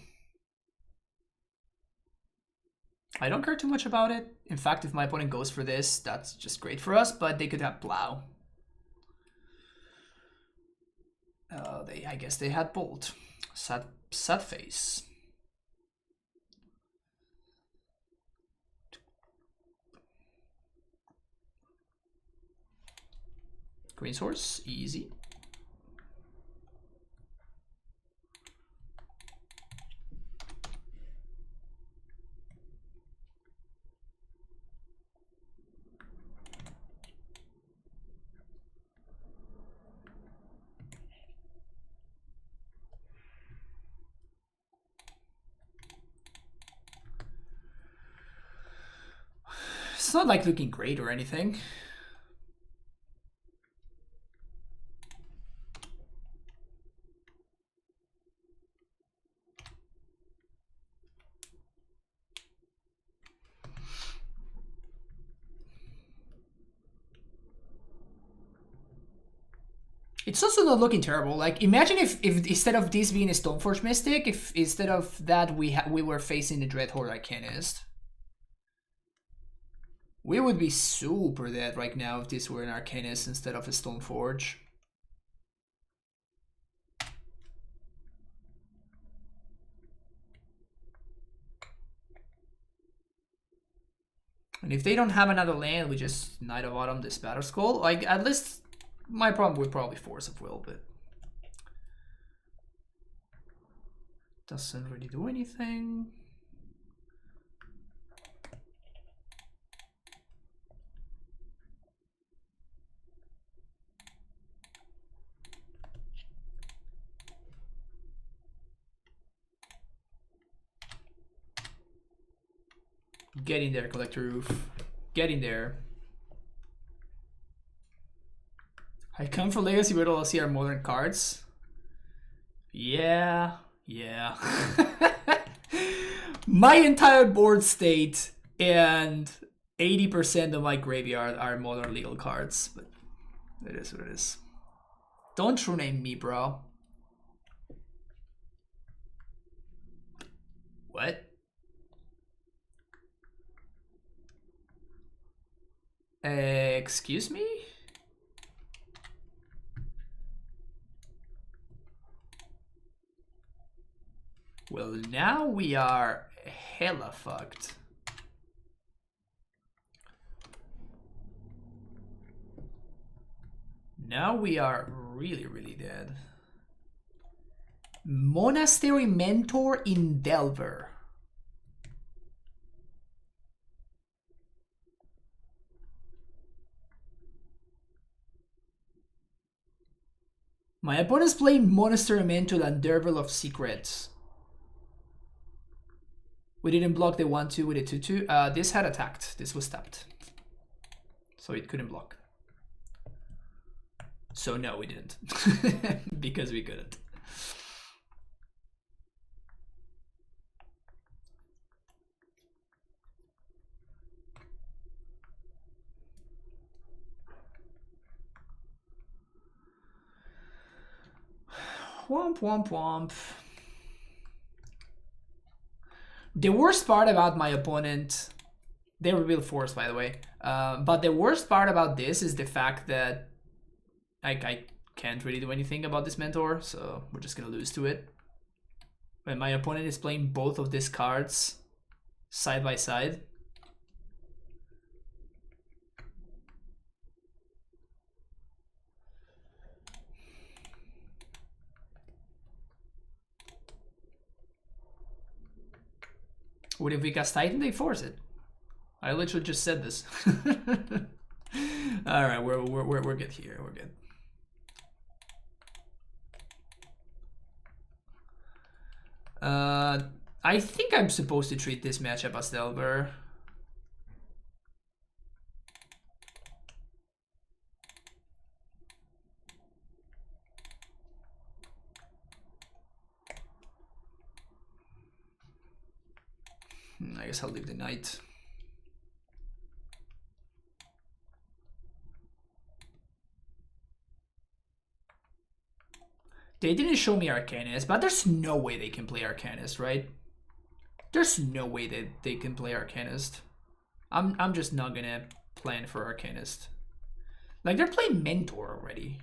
I don't care too much about it. In fact, if my opponent goes for this, that's just great for us, but they could have Plow. I guess they had Bolt. Sad face. Green Source, easy. It's not like looking great or anything. It's also not looking terrible. Like, imagine if instead of this being a Stoneforge Mystic, if instead of that we were facing the Dreadhorde Arcanist. We would be super dead right now if this were an Arcanist instead of a Stoneforge. And if they don't have another land, we just Knight of Autumn this Batter Skull. Like, at least my problem would probably Force of Will, but doesn't really do anything. Get in there, Collector Roof. Get in there. I come from Legacy, but all I see are modern cards. Yeah. My entire board state and 80% of my graveyard are modern legal cards, but it is what it is. Don't true name me, bro. What? Excuse me? Well, now we are hella fucked. Now we are really, really dead. Monastery Mentor in Delver. My opponent's playing Monastery Mentor and Dervel of Secrets. We didn't block the 1-2 with a 2-2. This had attacked. This was tapped. So it couldn't block. So no, we didn't. Because we couldn't. Womp womp womp. The worst part about my opponent, they revealed force, by the way. But the worst part about this is the fact that I can't really do anything about this mentor, so we're just gonna lose to it. When my opponent is playing both of these cards side by side. What if we cast Titan? They force it. I literally just said this. All right, we're good here. We're good. I think I'm supposed to treat this matchup as Delver. I guess I'll leave the knight. They didn't show me Arcanist, but there's no way they can play Arcanist, right? There's no way that they can play Arcanist. I'm just not gonna plan for Arcanist. Like, they're playing Mentor already.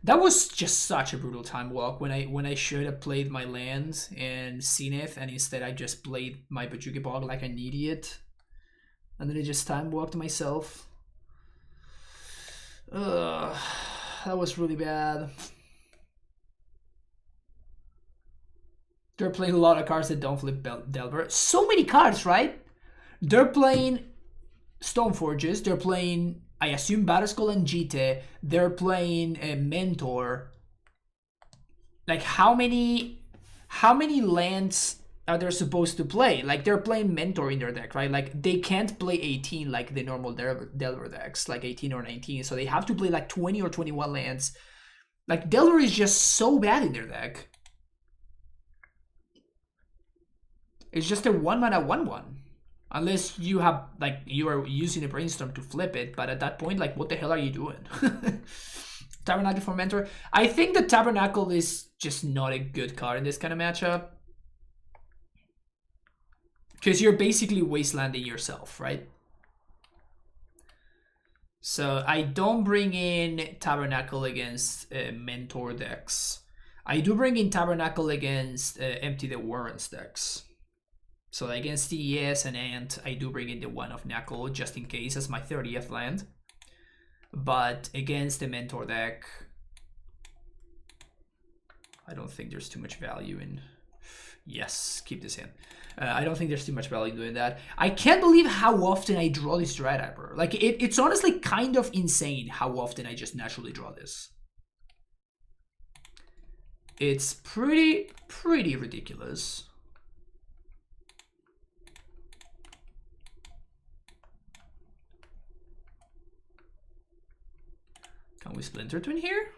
That was just such a brutal time walk when I should have played my lands and Zenith, and instead I just played my Bajuki Bog like an idiot. And then I just time walked myself. Ugh, that was really bad. They're playing a lot of cards that don't flip Delver. So many cards, right? They're playing Stoneforges, they're playing, I assume, Batterskull and Jite, they're playing a Mentor. Like, how many lands are they supposed to play? Like, they're playing Mentor in their deck, right? Like, they can't play 18 like the normal Delver decks, like 18 or 19, so they have to play like 20 or 21 lands. Like, Delver is just so bad in their deck. It's just a 1-mana 1/1. Unless you have, like, you are using a Brainstorm to flip it, but at that point, like, what the hell are you doing? Tabernacle for Mentor. I think the Tabernacle is just not a good card in this kind of matchup. Because you're basically wastelanding yourself, right? So I don't bring in Tabernacle against Mentor decks. I do bring in Tabernacle against Empty the Warrens decks. So against TES and Ant, I do bring in the 1 of Knuckle just in case as my 30th land. But against the Mentor deck, I don't think there's too much value in... Yes, keep this in. I don't think there's too much value in doing that. I can't believe how often I draw this Dreadhammer. Like, it's honestly kind of insane how often I just naturally draw this. It's pretty ridiculous. Can we Splinter Twin here?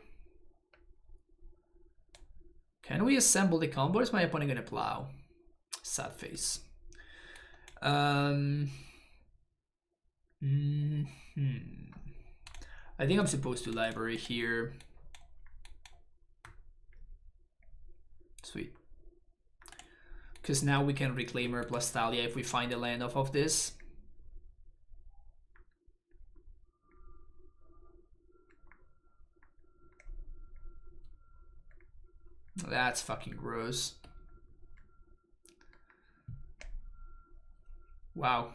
Can we assemble the combo? Or is my opponent gonna plow? Sad face. I think I'm supposed to library here. Sweet. Because now we can Reclaimer plus Thalia if we find a land off of this. That's fucking gross. Wow.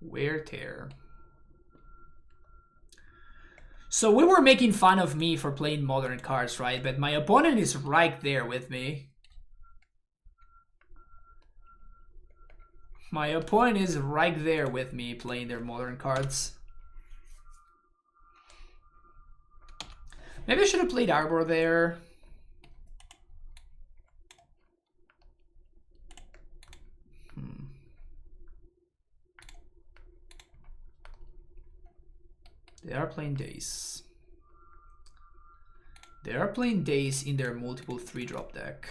Wear Tear. So we were making fun of me for playing modern cards, right? But my opponent is right there with me. My opponent is right there with me playing their modern cards. Maybe I should have played Arbor there. They are playing Daze. They are playing Daze in their multiple 3-drop deck.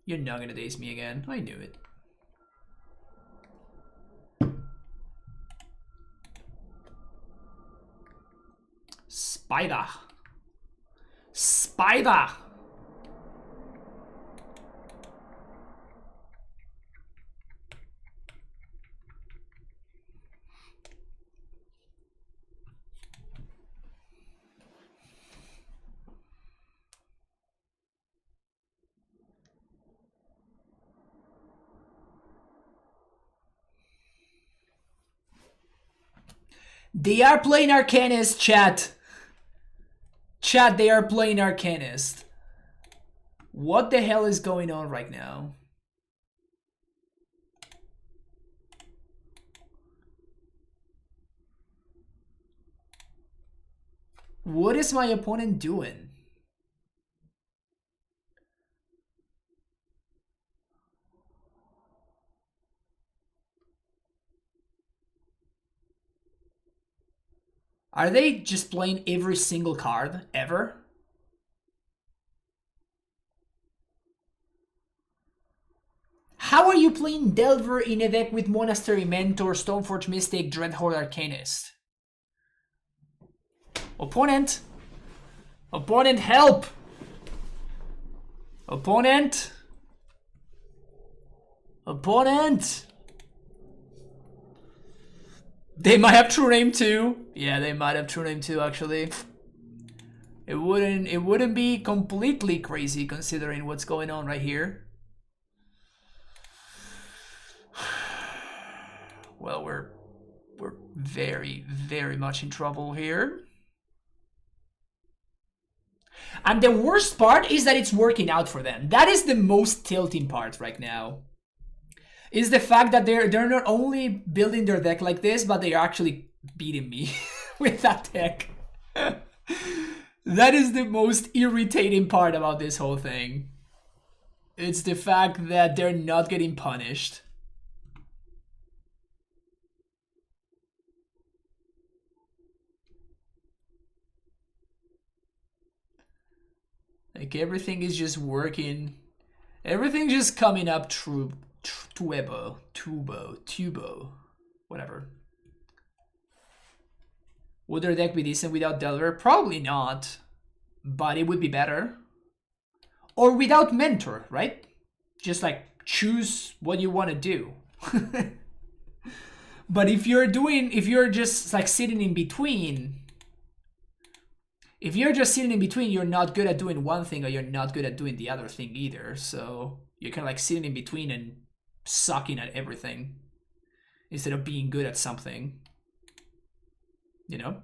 You're not gonna Daze me again. I knew it. Spider. Spider. They are playing Arcanist, chat. Chat, they are playing Arcanist. What the hell is going on right now? What is my opponent doing? Are they just playing every single card ever? How are you playing Delver in a deck with Monastery Mentor, Stoneforge Mystic, Dreadhorde Arcanist? Opponent! Opponent, help! Opponent! Opponent! They might have True Name too. Yeah, they might have True Name too, actually. It wouldn't be completely crazy considering what's going on right here. Well, we're very, very much in trouble here. And the worst part is that it's working out for them. That is the most tilting part right now. Is the fact that they're not only building their deck like this, but they're actually beating me with that deck. That is the most irritating part about this whole thing. It's the fact that they're not getting punished. Like everything is just working. Everything's just coming up true. Tubo, whatever. Would their deck be decent without Delver? Probably not, but it would be better. Or without Mentor, right? Just like choose what you want to do. But if you're just like sitting in between, you're not good at doing one thing or you're not good at doing the other thing either. So you're kind of like sitting in between and sucking at everything instead of being good at something, you know?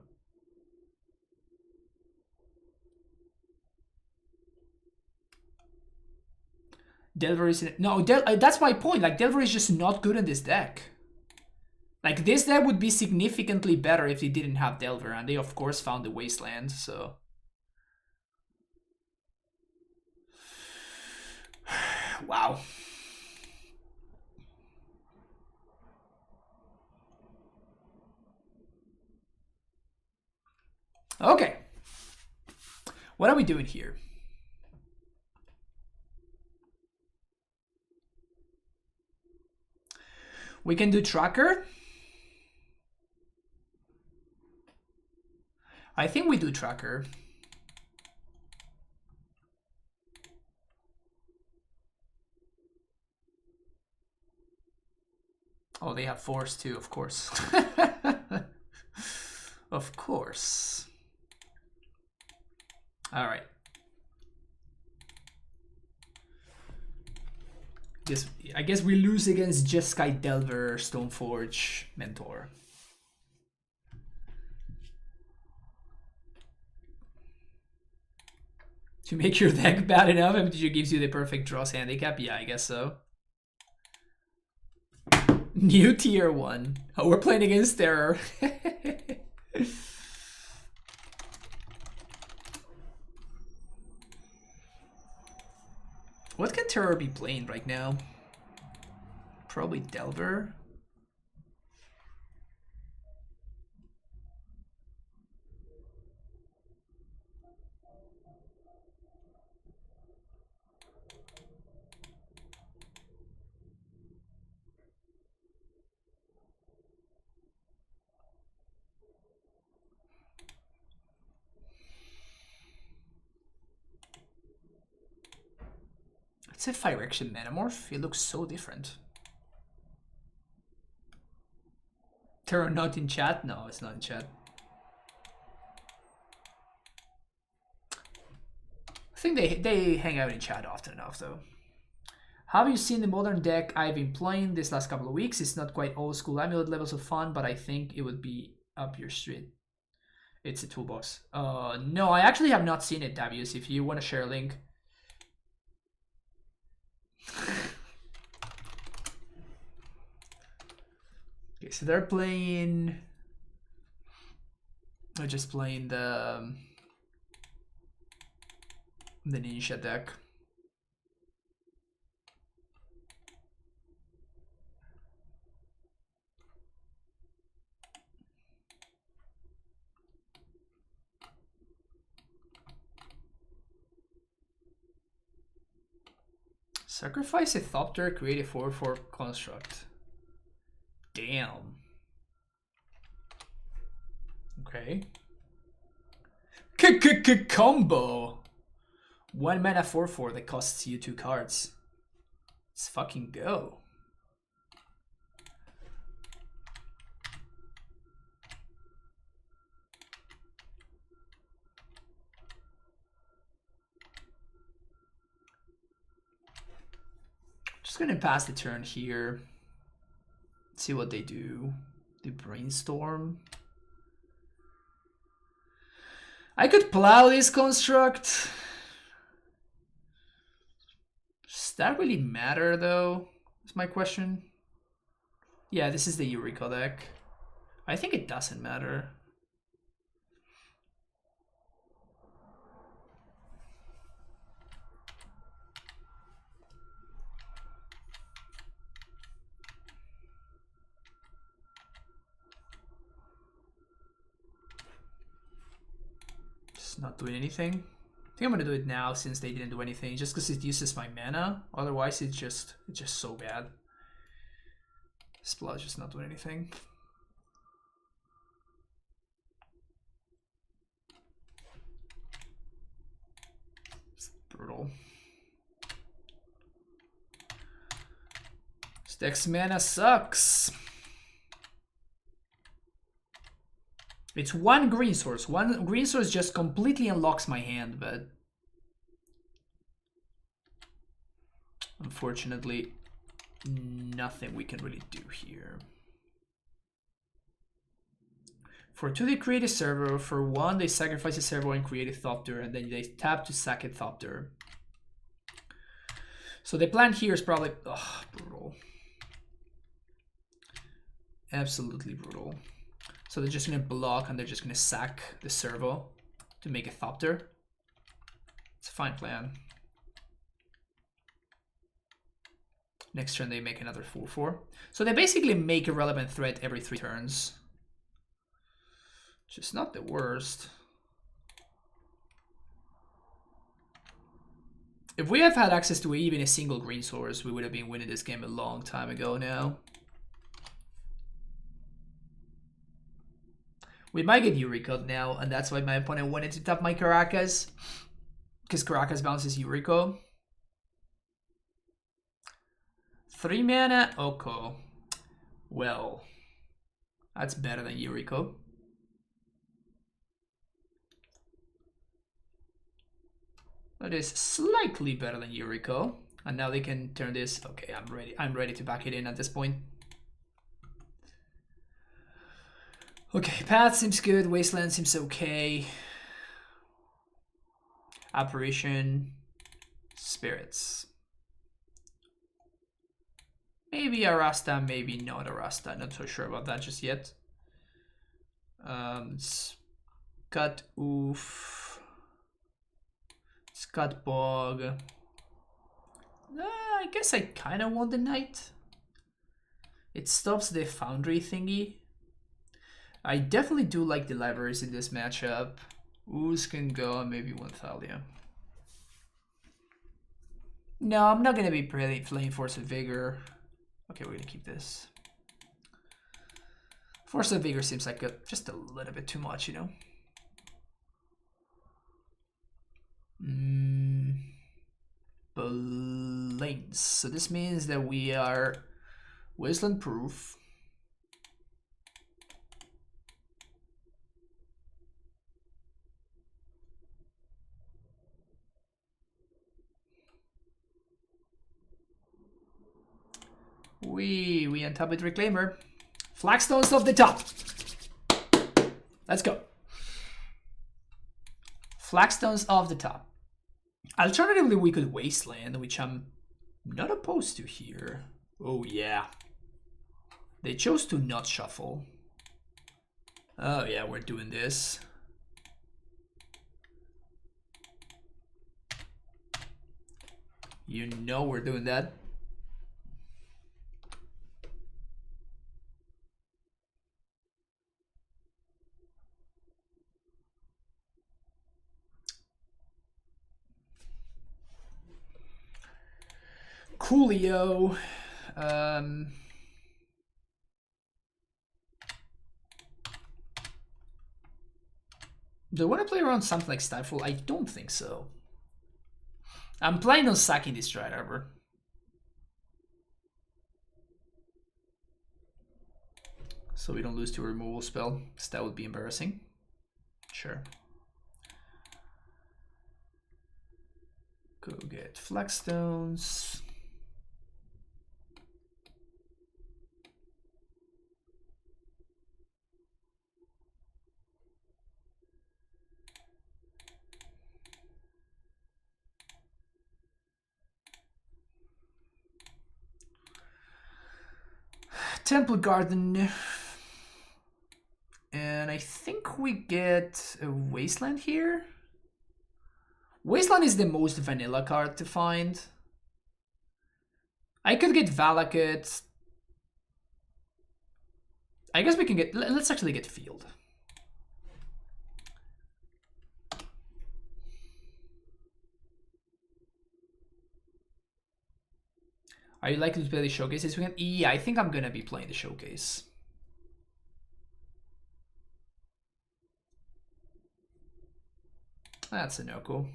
Delver is no, that's my point. Like Delver is just not good in this deck. Like this deck would be significantly better if they didn't have Delver, and they of course found the Wasteland. So wow. Okay. What are we doing here? We can do Tracker. I think we do Tracker. Oh, they have Force too, of course. Of course. All right. I guess we lose against Jeskai, Delver, Stoneforge, Mentor. To make your deck bad enough, MTG gives you the perfect draws handicap? Yeah, I guess so. New tier 1. Oh, we're playing against Terror. What can Terror be playing right now? Probably Delver. It's a Fire Action Manamorph. It looks so different. Terror not in chat? No, it's not in chat. I think they hang out in chat often enough though. Have you seen the modern deck I've been playing this last couple of weeks? It's not quite old school Amulet levels of fun, but I think it would be up your street. It's a toolbox. No, I actually have not seen it, Davius. If you want to share a link. Okay, so they're playing... They're just playing the Ninja deck. Sacrifice a Thopter, create a 4/4 construct. Damn. Okay. Combo! 1 mana 4/4 that costs you 2 cards. Let's fucking go. Just gonna pass the turn here. See what they do. They brainstorm. I could plow this construct. Does that really matter though? Is my question. Yeah, this is the Eureka deck. I think it doesn't matter. Not doing anything. I think I'm gonna do it now since they didn't do anything, just because it uses my mana. Otherwise, it's just so bad. Splodge just not doing anything. It's brutal. This deck's mana sucks. It's 1 green source. 1 green source just completely unlocks my hand, but unfortunately, nothing we can really do here. For 2, they create a server. For 1, they sacrifice a server and create a Thopter, and then they tap to sack a Thopter. So the plan here is probably brutal. Absolutely brutal. So they're just going to block and they're just going to sack the servo to make a Thopter. It's a fine plan. Next turn they make another 4/4. So they basically make a relevant threat every 3 turns. Which is not the worst. If we have had access to even a single green source, we would have been winning this game a long time ago now. We might get Eureka now, and that's why my opponent wanted to tap my Caracas. Because Caracas bounces Eureka. 3 mana, Oko. Well, that's better than Eureka. That is slightly better than Eureka. And now they can turn this. Okay, I'm ready. I'm ready to back it in at this point. Okay, Path seems good. Wasteland seems okay. Apparition. Spirits. Maybe Arasta, maybe not Arasta. Not so sure about that just yet. Scut Oof. Scut Bog. I guess I kind of want the Knight. It stops the Foundry thingy. I definitely do like the libraries in this matchup. Ooze can go, maybe one Thalia. No, I'm not gonna be playing Force of Vigor. Okay, we're gonna keep this. Force of Vigor seems like just a little bit too much, you know? lanes. So this means that we are wasteland proof. We untap with Reclaimer. Flagstones off the top. Let's go. Flagstones off the top. Alternatively, we could Wasteland, which I'm not opposed to here. Oh, yeah. They chose to not shuffle. Oh, yeah, we're doing this. You know we're doing that. Coolio. Do I want to play around something like Stifle? I don't think so. I'm planning on sacking this Dry Arbor. So we don't lose to a removal spell, because that would be embarrassing. Sure. Go get Flagstones. Temple Garden. And I think we get a Wasteland here. Wasteland is the most vanilla card to find. I could get Valakut. I guess we can get... Let's actually get Field. Are you likely to play the Showcase this weekend? Yeah, I think I'm gonna be playing the Showcase. That's a no-go.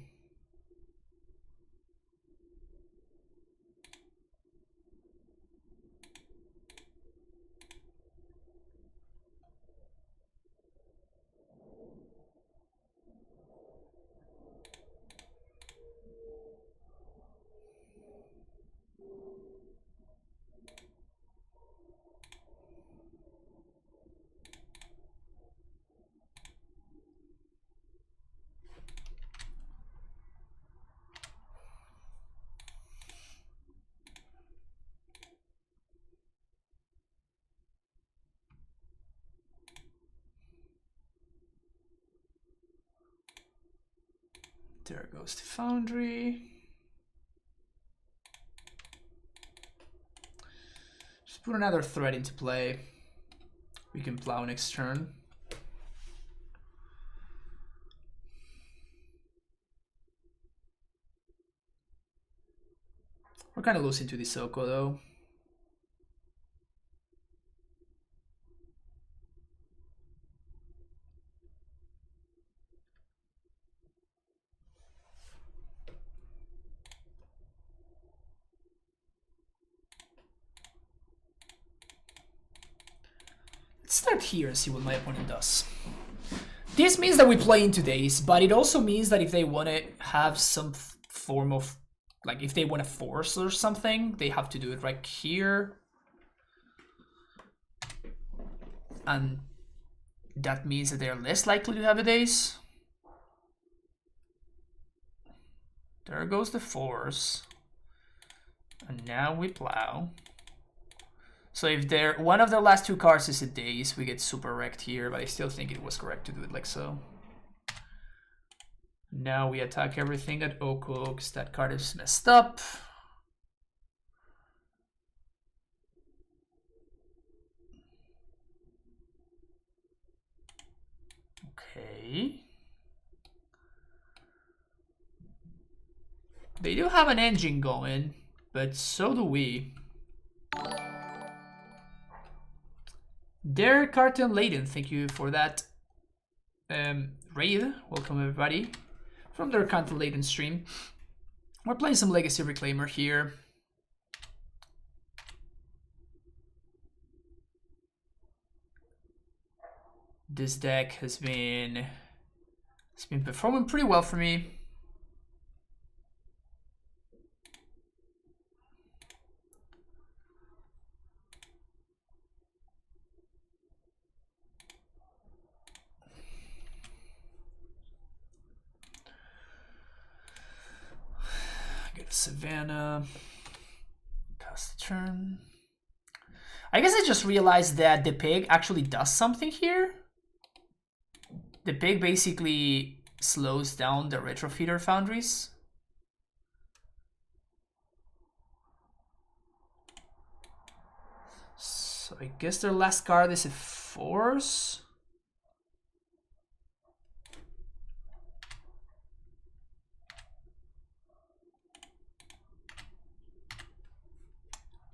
There goes the Foundry. Just put another threat into play. We can plow next turn. We're kind of losing to the Soko though. Let's start here and see what my opponent does. This means that we play into days, but it also means that if they want to have some form of, like if they want to force or something, they have to do it right here. And that means that they're less likely to have a days. There goes the force. And now we plow. So if they're one of the last two cards is a daze, we get super wrecked here, but I still think it was correct to do it like so. Now we attack everything at Oko, because that card is messed up. Okay. They do have an engine going, but so do we. Derek Carton Layden, thank you for that raid. Welcome everybody from their Carton Layden stream. We're playing some Legacy Reclaimer here. This deck has been performing pretty well for me. Get a Savannah. Pass the turn. I guess I just realized that the pig actually does something here. The pig basically slows down the retrofeeder foundries. So I guess their last card is a force.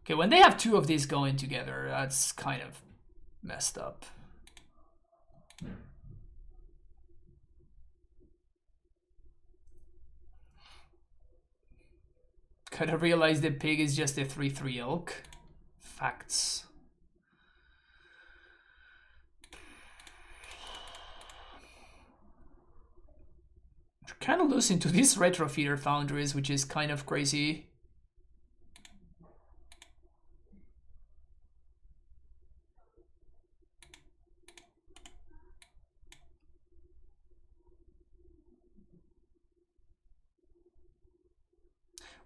Okay, when they have two of these going together, that's kind of messed up. Could have realized the pig is just a 3/3 elk. Facts. We're kind of losing to these retrofeeder foundries, which is kind of crazy.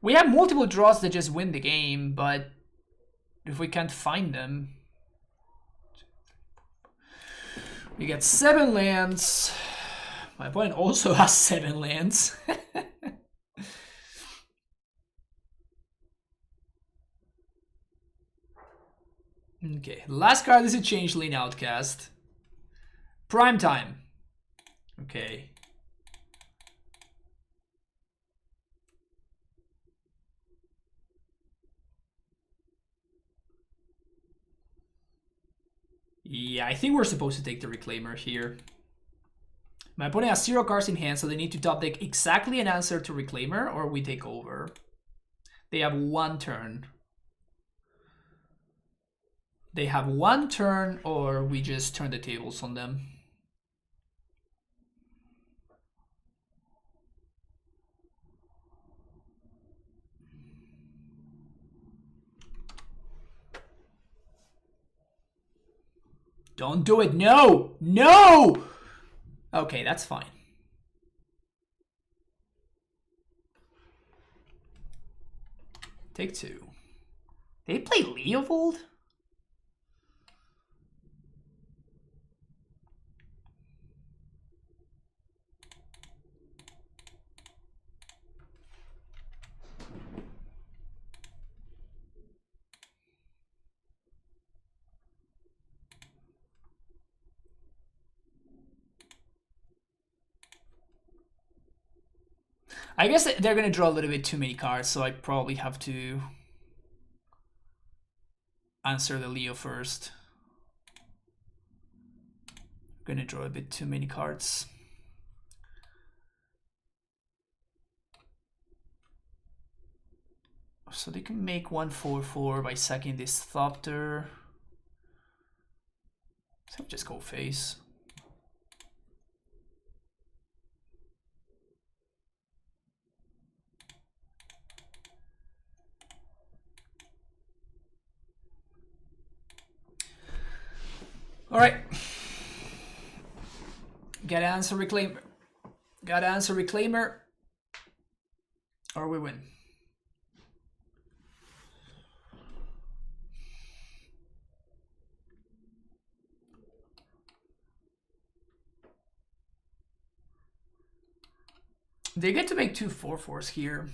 We have multiple draws that just win the game, but if we can't find them... We get 7 lands. My opponent also has 7 lands. Okay, last card is a Changeling Outcast. Prime time. Okay. Yeah, I think we're supposed to take the Reclaimer here. My opponent has 0 cards in hand, so they need to top deck exactly an answer to Reclaimer, or we take over. They have 1 turn. They have 1 turn, or we just turn the tables on them. Don't do it. No! No! Okay, that's fine. Take 2. They play Leovold? I guess they're going to draw a little bit too many cards, so I probably have to answer the Leo first. I'm going to draw a bit too many cards. So they can make 1/4/4 by sacking this Thopter. So just go face. All right. Gotta answer Reclaimer. Gotta answer Reclaimer. Or we win. They get to make 2 4/4s here.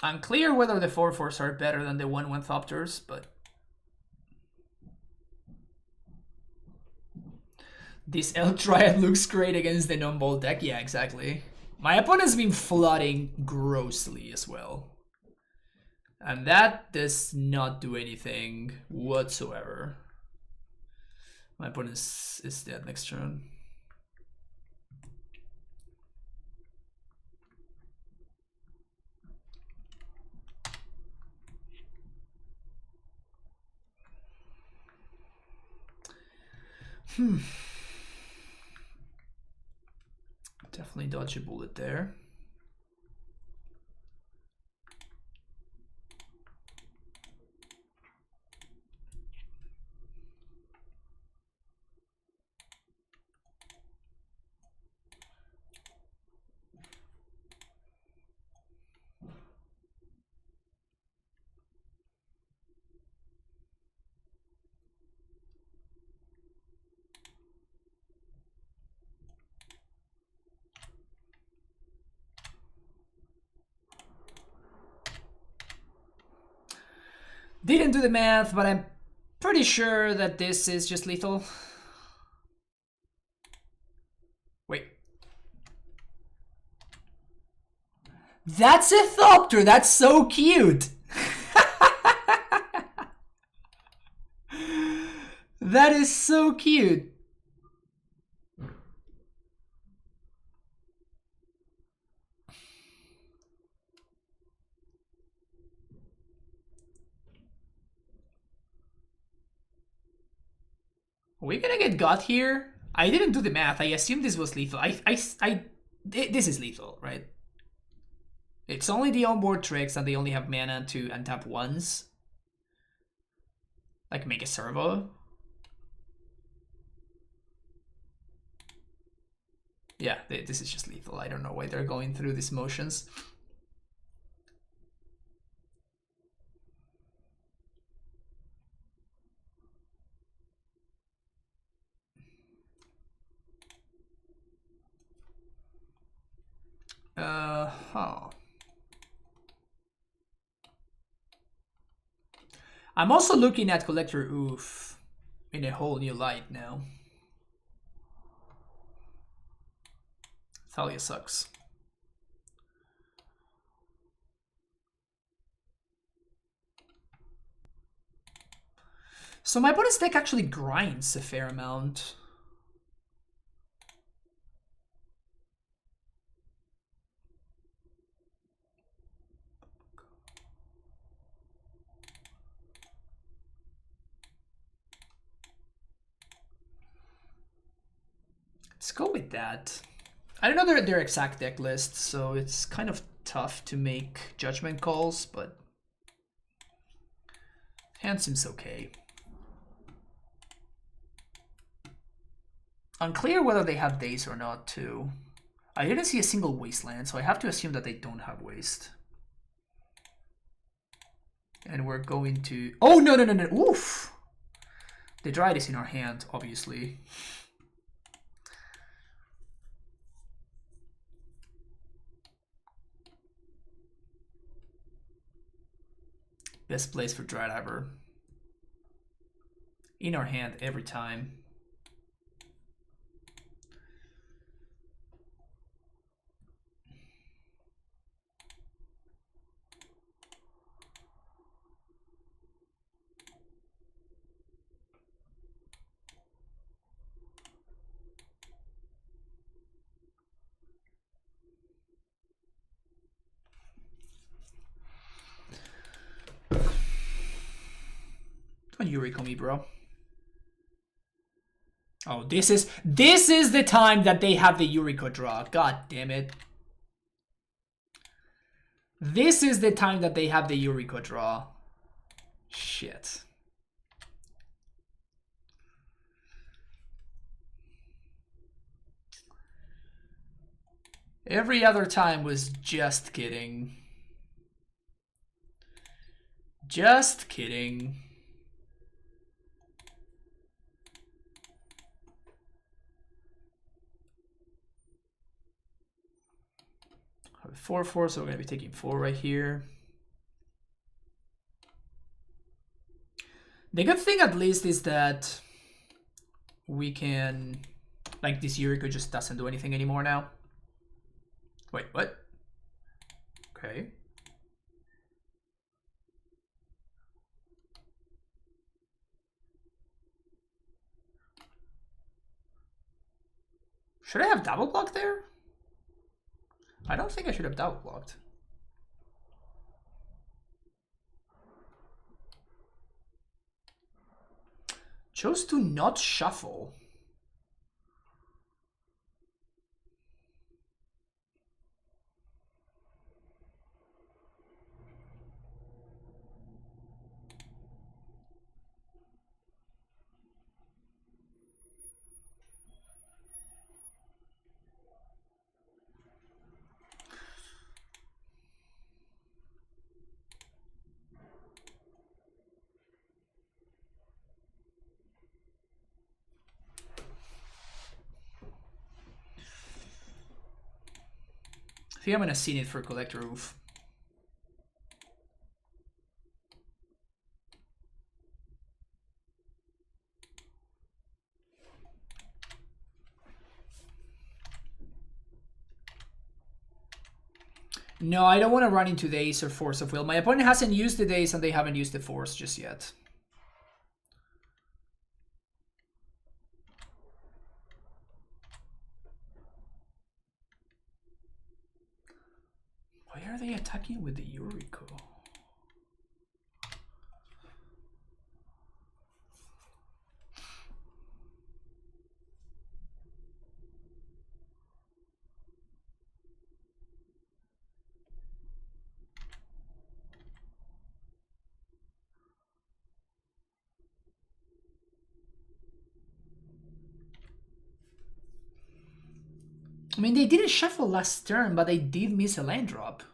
Unclear whether the 4/4s are better than the 1/1 Thopters, but this Elk Triad looks great against the non-ball deck. Yeah, exactly. My opponent's been flooding grossly as well. And that does not do anything whatsoever. My opponent is dead next turn. Definitely dodge a bullet there. Didn't do the math, but I'm pretty sure that this is just lethal. Wait. That's a Thopter! That's so cute! That is so cute! Are we gonna get got here? I didn't do the math. I assumed this was lethal. This is lethal, right? It's only the onboard tricks and they only have mana to untap once. Like make a servo. Yeah, this is just lethal. I don't know why they're going through these motions. I'm also looking at Collector Oof in a whole new light now. Thalia sucks. So my opponent's deck actually grinds a fair amount. Let's go with that. I don't know their exact deck list, so it's kind of tough to make judgment calls, but hand seems okay. Unclear whether they have daze or not, too. I didn't see a single wasteland, so I have to assume that they don't have waste. And we're going to... Oh, no. Oof! The Dryad is in our hand, obviously. Best place for Dryad ever. In our hand every time. Don't Yuriko me, bro. Oh, this is the time that they have the Yuriko draw. God damn it. This is the time that they have the Yuriko draw. Shit. Every other time was just kidding. Just kidding. I have 4/4, so we're going to be taking 4 right here. The good thing at least is that we can... Like, this Yuriko just doesn't do anything anymore now. Wait, what? Okay. Should I have double blocked there? I don't think I should have double blocked. Chose to not shuffle. I think I'm gonna scene it for Collector Roof. No, I don't want to run into the Ace or Force of Will. My opponent hasn't used the Ace and they haven't used the Force just yet. Why are they attacking with the Yuriko? I mean, they didn't shuffle last turn, but they did miss a land drop.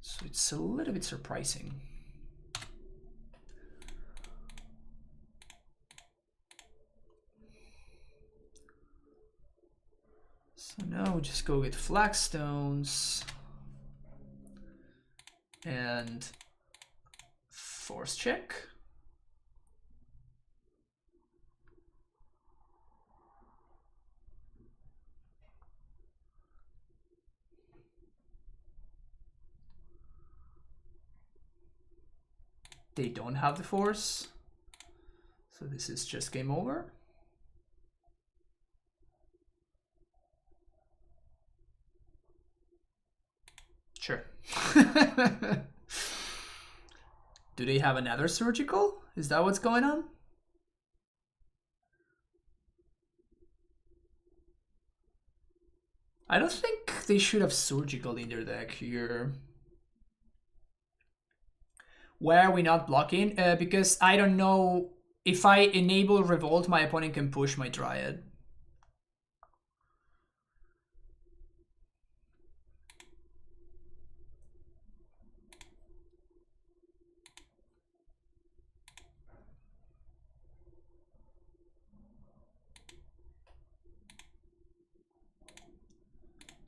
So it's a little bit surprising. So now we just go with Flagstones and Force check. They don't have the Force, so this is just game over. Sure. Do they have another surgical? Is that what's going on? I don't think they should have surgical in their deck here. Why are we not blocking? Because I don't know if I enable Revolt, my opponent can push my Dryad.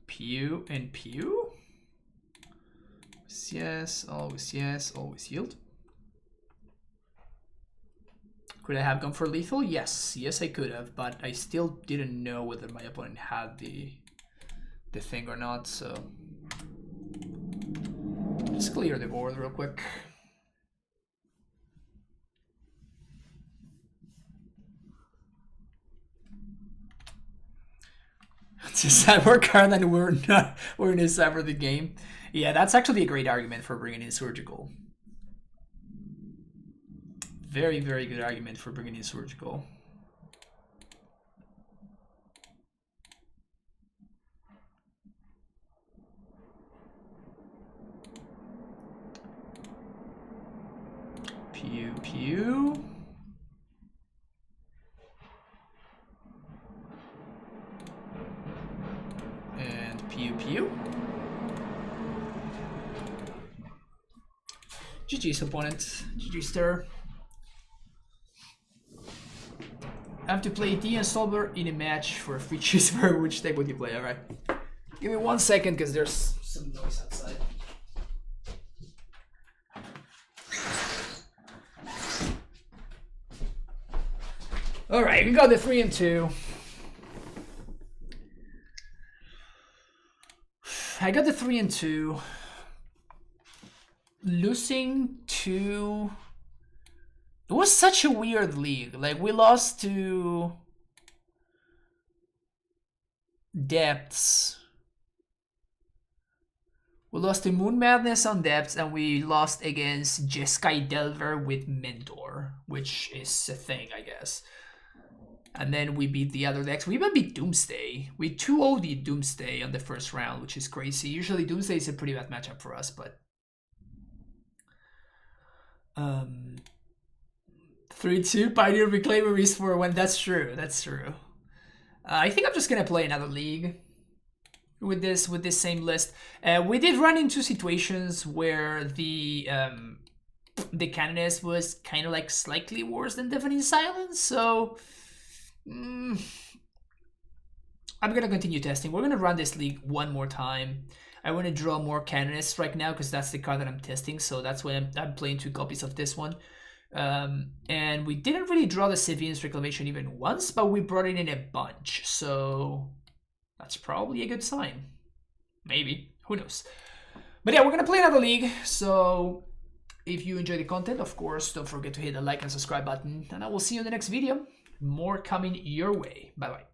Pew and Pew? Yes, always yield. Could I have gone for lethal? Yes, I could have, but I still didn't know whether my opponent had the thing or not, so let's clear the board real quick. It's a sideboard card that we're in a side for the game. Yeah, that's actually a great argument for bringing in surgical. Very, very good argument for bringing in surgical. Pew, pew. And pew, pew. GG's opponent. GG stir. I have to play D and Solver in a match for a free choose for which deck would you play? Alright. Give me 1 second because there's some noise outside. Alright, we got the 3 and 2. I got the 3 and 2. Losing to... It was such a weird league. Like, we lost to Depths. We lost to Moon Madness on Depths, and we lost against Jeskai Delver with Mentor, which is a thing, I guess. And then we beat the other decks. We even beat Doomsday. We 2-0'd Doomsday on the first round, which is crazy. Usually Doomsday is a pretty bad matchup for us, but... 3-2 Pioneer Reclaimer is for when that's true. That's true. I think I'm just gonna play another league with this same list. We did run into situations where the Canonist was kind of like slightly worse than Deafening Silence, so I'm going to continue testing. We're going to run this league one more time. I want to draw more Canonists right now because that's the card that I'm testing. So that's why I'm playing 2 copies of this one. And we didn't really draw the Civilians Reclamation even once, but we brought it in a bunch. So that's probably a good sign. Maybe. Who knows? But yeah, we're going to play another league. So if you enjoy the content, of course, don't forget to hit the like and subscribe button. And I will see you in the next video. More coming your way. Bye-bye.